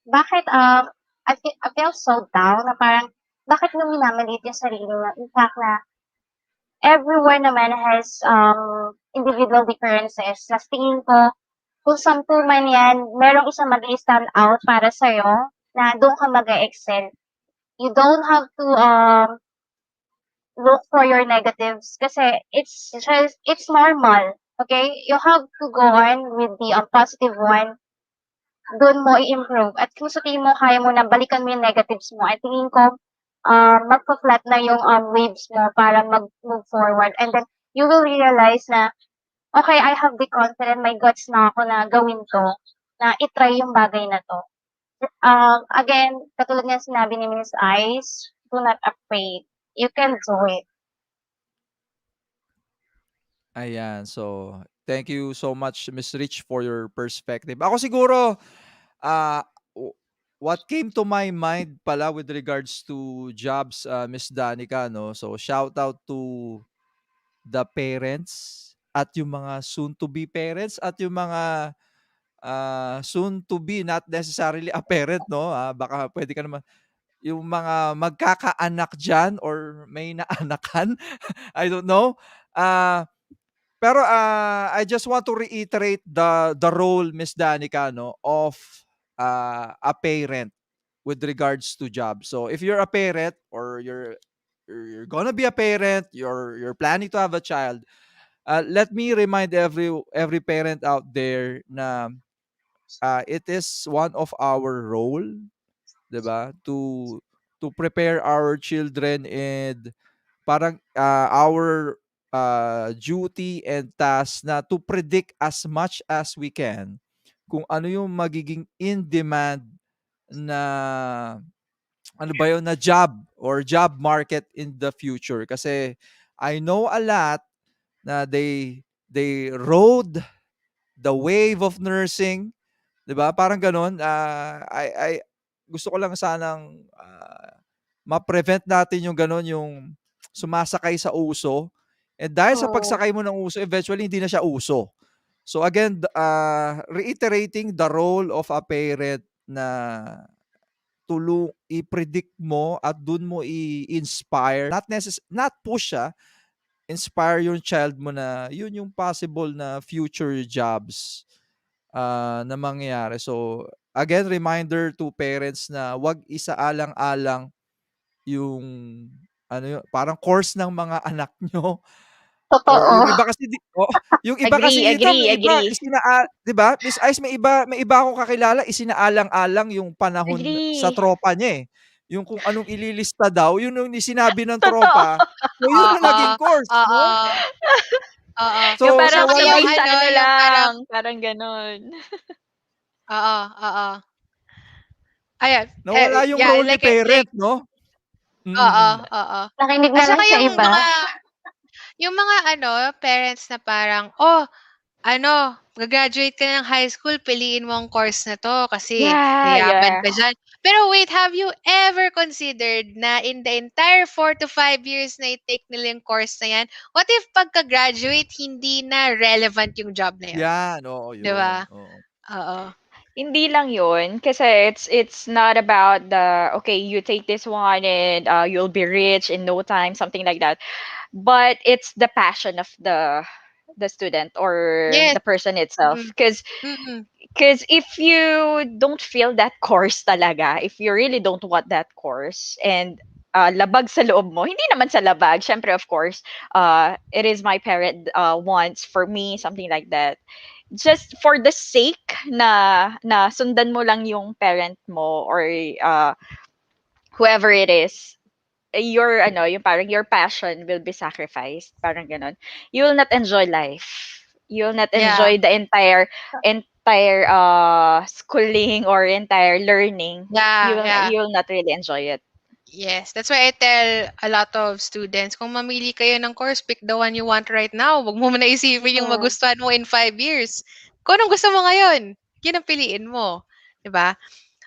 bakit I feel so down na parang bakit mo minamaliit yung sarili mo. In fact na everyone naman has individual differences. Sa tingin ko, kung 10 man yan, merong isa mag-stand out para sa'yo na doon ka mag-excel. You don't have to look for your negatives kasi it's normal. Okay? You have to go on with the positive one. Doon mo i-improve. At kung sa tingin mo kaya mo na balikan mo yung negatives mo, at tingin ko magpa-flat na yung waves mo para mag-move forward. And then you will realize na okay, I have the confidence, may guts na ako na gawin to, na itry yung bagay na to. Again, katulad nga sinabi ni Miss Ice, do not afraid. You can do it. Ayan, so thank you so much, Miss Rich, for your perspective. Ako siguro, uh, w- what came to my mind pala with regards to jobs, Miss Danica, no? So shout out to the parents at yung mga soon-to-be parents at yung mga soon-to-be, not necessarily a parent, no? Baka pwede ka naman, yung mga magkakaanak dyan or may naanakan, I don't know. Uh, pero I just want to reiterate the role, Miss Danica, no, of a parent with regards to job. So if you're a parent or you're gonna be a parent, you're planning to have a child, let me remind every parent out there na it is one of our role, 'di ba, to prepare our children, and parang our duty and task na to predict as much as we can kung ano yung magiging in demand na ano ba yun, na job or job market in the future. Kasi I know a lot na they rode the wave of nursing, 'di ba? Parang gano'n. gusto ko lang sanang ma-prevent natin yung gano'n, yung sumasakay sa uso. And dahil sa Oo. pagsakay mo ng uso, eventually hindi na siya uso. So again, reiterating the role of a parent na i-predict mo at dun mo i-inspire, not push inspire yung child mo na yun yung possible na future jobs na mangyayari. So again, reminder to parents na wag isaalang-alang yung ano yun, parang course ng mga anak nyo. O Totoo. yung iba kasi yung iba kasi Agree, dito agree, may iba agree. 'di ba? Miss Ice, may iba akong kakilala isinaalang-alang yung panahon sa Agree. tropa niya, eh. Yung kung anong ililista daw, yun yung sinabi ng Totoo. tropa, so yun yung Oo, naging course, no? oo, oo. Yung So parang Tsaka yung walang sabay sa ano, ano yung lang, parang parang gano'n. oo, oo. Ayan, nawala yung yeah, role ni parent, like 'no? oo, Mm. oo. Nakinig At na lang saka sa iba. yung mga ano, parents na parang, "Oh, ano, gagraduate ka na ng high school, piliin mo ang course na 'to kasi Yeah, yayaman yeah. ka diyan." Pero wait, have you ever considered na in the entire 4 to 5 years na i-take nila yung course na 'yan, what if pagka-graduate hindi na relevant yung job na 'yun, Yan, oo 'di yun, ba? oo. Oo. Hindi lang 'yun, kasi it's not about the, okay, you take this one and, you'll be rich in no time, something like that. But it's the passion of the student or Yes. the person itself. Mm. Mm. Because if you don't feel that course talaga, if you really don't want that course, and labag sa loob mo, hindi naman sa labag, syempre, of course, it is my parent wants for me, something like that. Just for the sake na sundan mo lang yung parent mo, or uh, whoever it is, your ano, yung parang your passion will be sacrificed, parang ganon. You will not enjoy life. You will not Yeah. enjoy the entire schooling or entire learning. Yeah, yeah. You will not really enjoy it. Yes, that's why I tell a lot of students, kung mamili kayo ng course, pick the one you want right now. Huwag mo muna isipin yung Mm. magustuhan mo in 5 years. Kung anong gusto mo ngayon, yun ang piliin mo. 'Di ba?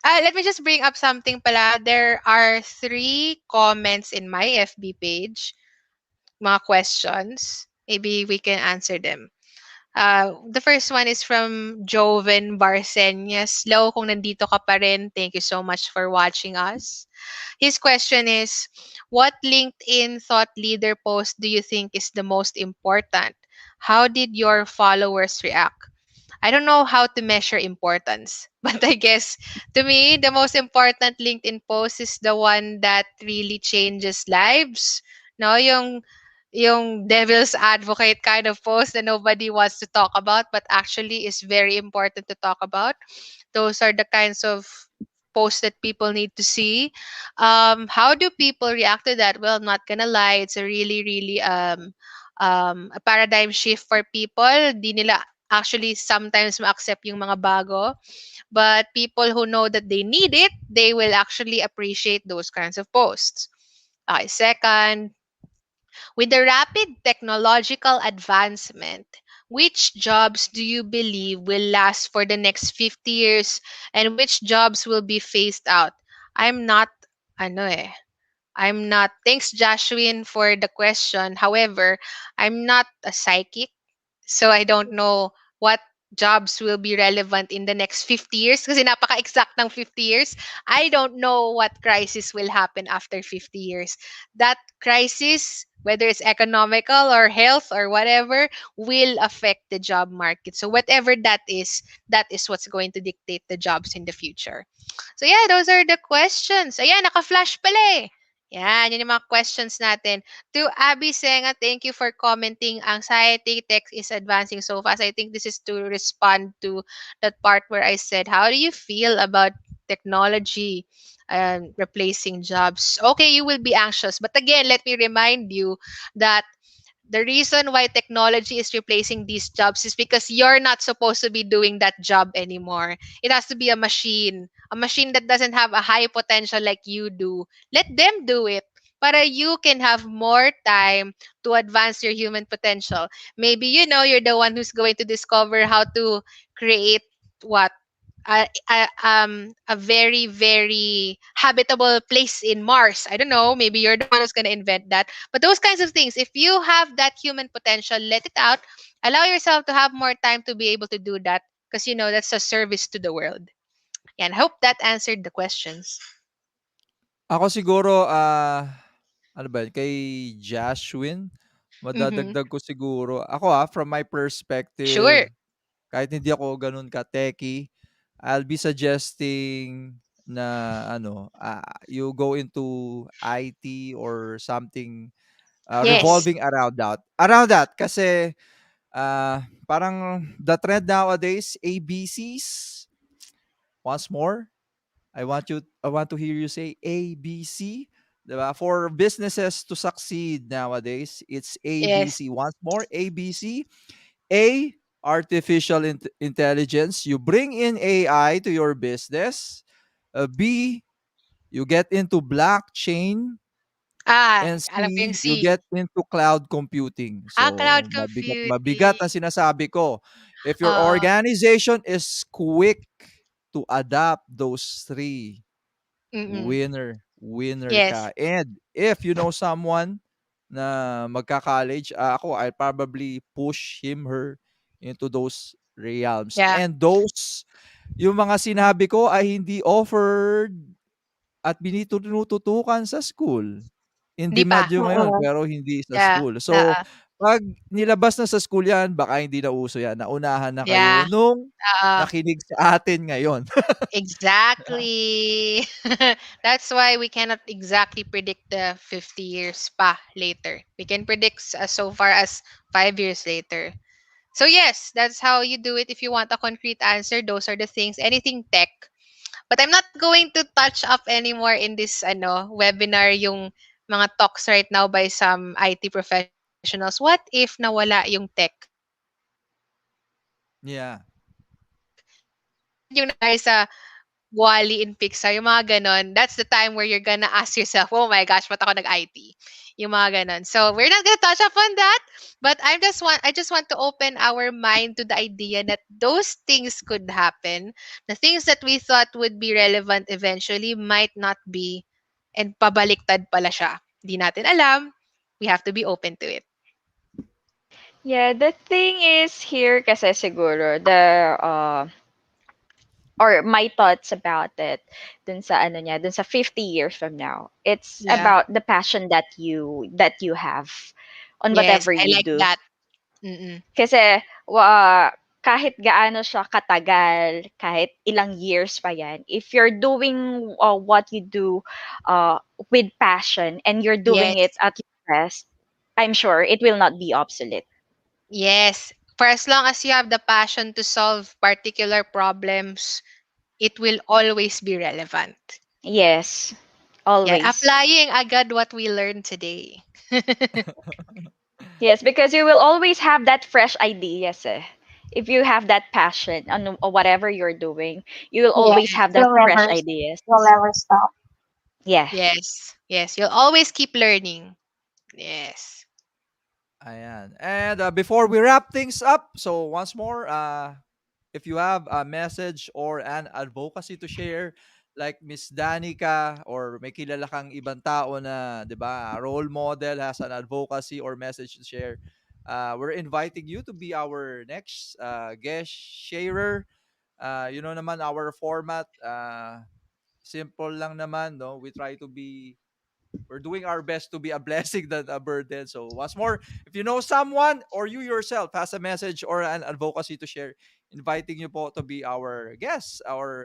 Let me just bring up something pala. There are 3 comments in my FB page, mga questions. Maybe we can answer them. The first one is from Joven Barcenas. Hello, kung nandito ka pa rin, thank you so much for watching us. His question is, what LinkedIn thought leader post do you think is the most important? How did your followers react? I don't know how to measure importance, but I guess to me, the most important LinkedIn post is the one that really changes lives. No, yung devil's advocate kind of post that nobody wants to talk about, but actually is very important to talk about. Those are the kinds of posts that people need to see. How do people react to that? Well, I'm not gonna lie, it's a really, really a paradigm shift for people. Di nila actually sometimes ma-accept yung mga bago. But people who know that they need it, they will actually appreciate those kinds of posts. Okay, second, with the rapid technological advancement, which jobs do you believe will last for the next 50 years and which jobs will be phased out? I'm not, ano eh, I'm not, thanks Joshwin for the question. However, I'm not a psychic, so I don't know what jobs will be relevant in the next 50 years kasi napaka-exact ng 50 years. I don't know what crisis will happen after 50 years. That crisis, whether it's economical or health or whatever, will affect the job market. So whatever that is what's going to dictate the jobs in the future. So yeah, those are the questions. Ayan, naka-flash pala eh. Yan, yun yung mga questions natin. To Abby Senga, thank you for commenting. Anxiety tech is advancing so fast. I think this is to respond to that part where I said, how do you feel about technology replacing jobs? Okay, you will be anxious. But again, let me remind you that the reason why technology is replacing these jobs is because you're not supposed to be doing that job anymore. It has to be a machine that doesn't have a high potential like you do. Let them do it. Para you can have more time to advance your human potential. Maybe you know you're the one who's going to discover how to create what a very very habitable place in Mars. I don't know, maybe you're the one who's going to invent that. But those kinds of things, if you have that human potential, let it out. Allow yourself to have more time to be able to do that, because you know that's a service to the world. And I hope that answered the questions. Ako siguro, ano ba yun, kay Jashwin, Mm-hmm. madadagdag ko siguro, ako from my perspective, Sure. kahit hindi ako gano'n ka-techy, I'll be suggesting na ano, you go into IT or something, Yes. revolving around that kasi, parang the trend nowadays, ABCs, once more, I want to hear you say ABC, 'di ba? For businesses to succeed nowadays, it's Yes. ABC. Once more, ABC. A, artificial intelligence. You bring in AI to your business. B, you get into blockchain. And Alam ko yung C, you C. get into cloud computing. Cloud So, mabigat, mabigat computing. ang sinasabi ko. If your Uh, organization is quick to adapt those three, mm-mm. winner Yes. ka. And if you know someone na magka-college, ako, I'll probably push him, her into those realms. Yeah. And those, yung mga sinabi ko ay hindi offered at tinututukan sa school. In Di pa. demand yung ngayon, Mm. pero hindi sa Yeah. school. So, Oo. 'pag nilabas na sa school 'yan, baka hindi na uso 'yan. Naunahan na kayo Yeah. nung Oo. nakinig sa atin ngayon. Exactly. That's why we cannot exactly predict the 50 years pa later. We can predict so far as 5 years later. So yes, that's how you do it. If you want a concrete answer, those are the things. Anything tech. But I'm not going to touch up anymore in this webinar yung mga talks right now by some IT professionals. What if nawala yung tech? What if nawala yung AI? Yeah. Katulad yung nangyari sa Wally in Pixar, yung mga ganon, that's the time where you're gonna ask yourself, oh my gosh, ba't ako nag-IT? Yung mga ganon. So, we're not gonna touch up on that, but I just want to open our mind to the idea that those things could happen. The things that we thought would be relevant eventually might not be, and pabaliktad pala siya. Di natin alam. We have to be open to it. Yeah, the thing is here kasi siguro or my thoughts about it dun sa ano niya, dun sa 50 years from now. It's Yeah. about the passion that you have on Yes, whatever I you like do. that. Mm-mm. Kasi kahit gaano siya katagal, kahit ilang years pa yan, if you're doing what you do uh, with passion and you're doing it Yes. at your best, I'm sure it will not be obsolete. Yes. For as long as you have the passion to solve particular problems, it will always be relevant. Yes, Yeah, always. applying agad what we learned today. Yes, because you will always have that fresh ideas. If you have that passion on whatever you're doing, you will Yeah, always Yes. have that you'll fresh never, ideas. you'll never stop. Yeah. Yes. Yes. You'll always keep learning. Yes. Ayan. And before we wrap things up, so once more, if you have a message or an advocacy to share, like Miss Danica, or may kilala kang ibang tao na, di ba, role model, has an advocacy or message to share, we're inviting you to be our next guest sharer. You know naman our format, simple lang naman, no? We're doing our best to be a blessing than a burden. So once more, if you know someone or you yourself has a message or an advocacy to share, inviting you po to be our guest, our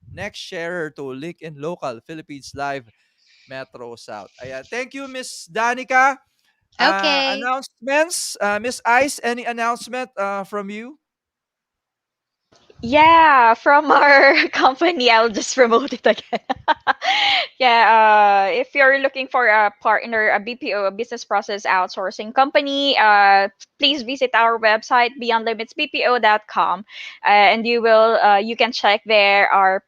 next sharer to Link in Local Philippines Live Metro South. Ayan. Thank you, Miss Danica. Okay. Announcements, Miss Ice, any announcement from you? Yeah, from our company, I'll just promote it again. Yeah, if you're looking for a partner, a BPO, a business process outsourcing company, please visit our website beyondlimitsbpo.com, and you can check there our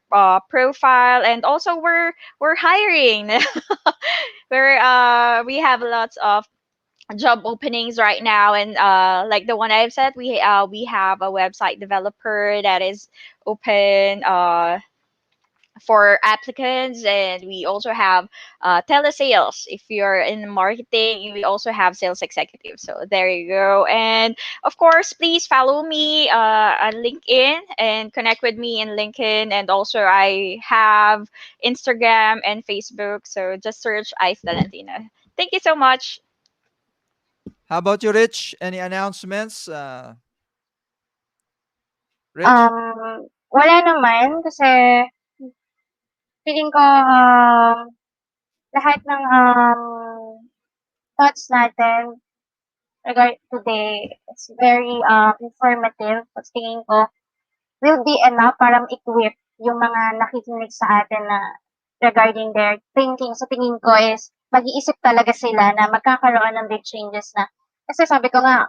profile, and also we're hiring. We have lots of job openings right now, and like the one I've said, we have a website developer that is open for applicants, and we also have telesales. If you're in marketing, we also have sales executives. So there you go. And of course, please follow me on LinkedIn and connect with me in LinkedIn. And also, I have Instagram and Facebook. So just search Ice Valentina. Thank you so much. How about you, Rich? Any announcements? Rich? Wala naman kasi feeling ko, lahat ng, thoughts natin regard today is very, informative. Ta's tingin ko will be enough para ma-equip yung mga nakikinig sa atin na regarding their thinking. Sa tingin ko is mag-iisip talaga sila na magkakaroon ng big changes na kasi sabi ko nga,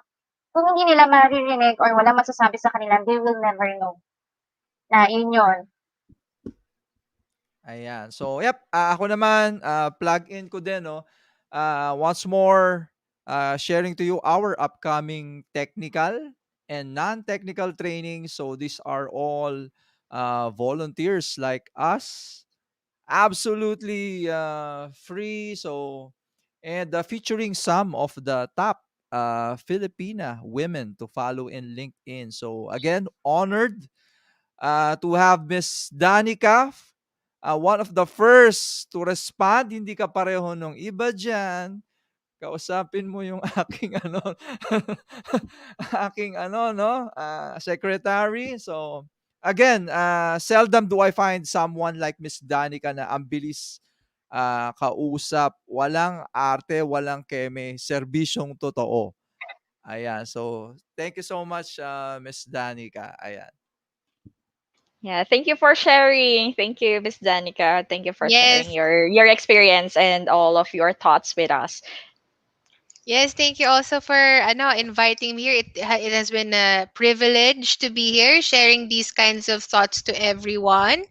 kung hindi nila maririnig or walang masasabi sa kanila, they will never know na yun yun. Ayan. So, yep, ako naman, plug in ko din, no? Once more, sharing to you our upcoming technical and non-technical training. So, these are all volunteers like us. Absolutely free. So, and featuring some of the top Filipina women to follow in LinkedIn. So, again, honored to have Miss Danica, one of the first to respond. Hindi ka pareho nung iba dyan. Kausapin mo yung aking ano, aking ano, no, secretary. So, again, seldom do I find someone like Miss Danica na ang bilis kausap. Walang arte, walang keme, serbisyong totoo. Ayan. So, thank you so much, Miss Danica. Ayan. Yeah, thank you for sharing. Thank you, Miss Danica. Thank you for sharing Yes. your experience and all of your thoughts with us. Yes, thank you also for inviting me here. It has been a privilege to be here sharing these kinds of thoughts to everyone.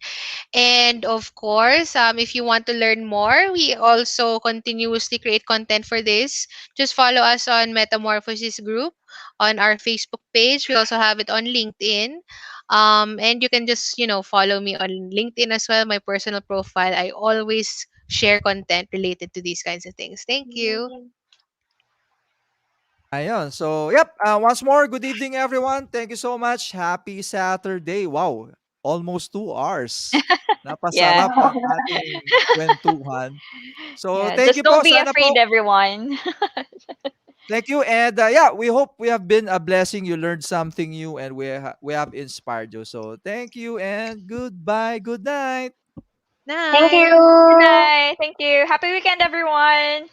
And of course, if you want to learn more, we also continuously create content for this. Just follow us on Metamorphosis Group on our Facebook page. We also have it on LinkedIn. And you can just, follow me on LinkedIn as well, my personal profile. I always share content related to these kinds of things. Thank you. Ayun. So, yep. Once more, good evening, everyone. Thank you so much. Happy Saturday. Wow. Almost 2 hours. Yeah. Napasarap ang ating kwentuhan. So, Yeah, thank just you don't po. be Sana afraid, po. everyone. Thank you. And yeah, we hope we have been a blessing. You learned something new and we have inspired you. So, thank you and goodbye. Good night. Thank Night. Good you! night. Thank you. Happy weekend, everyone.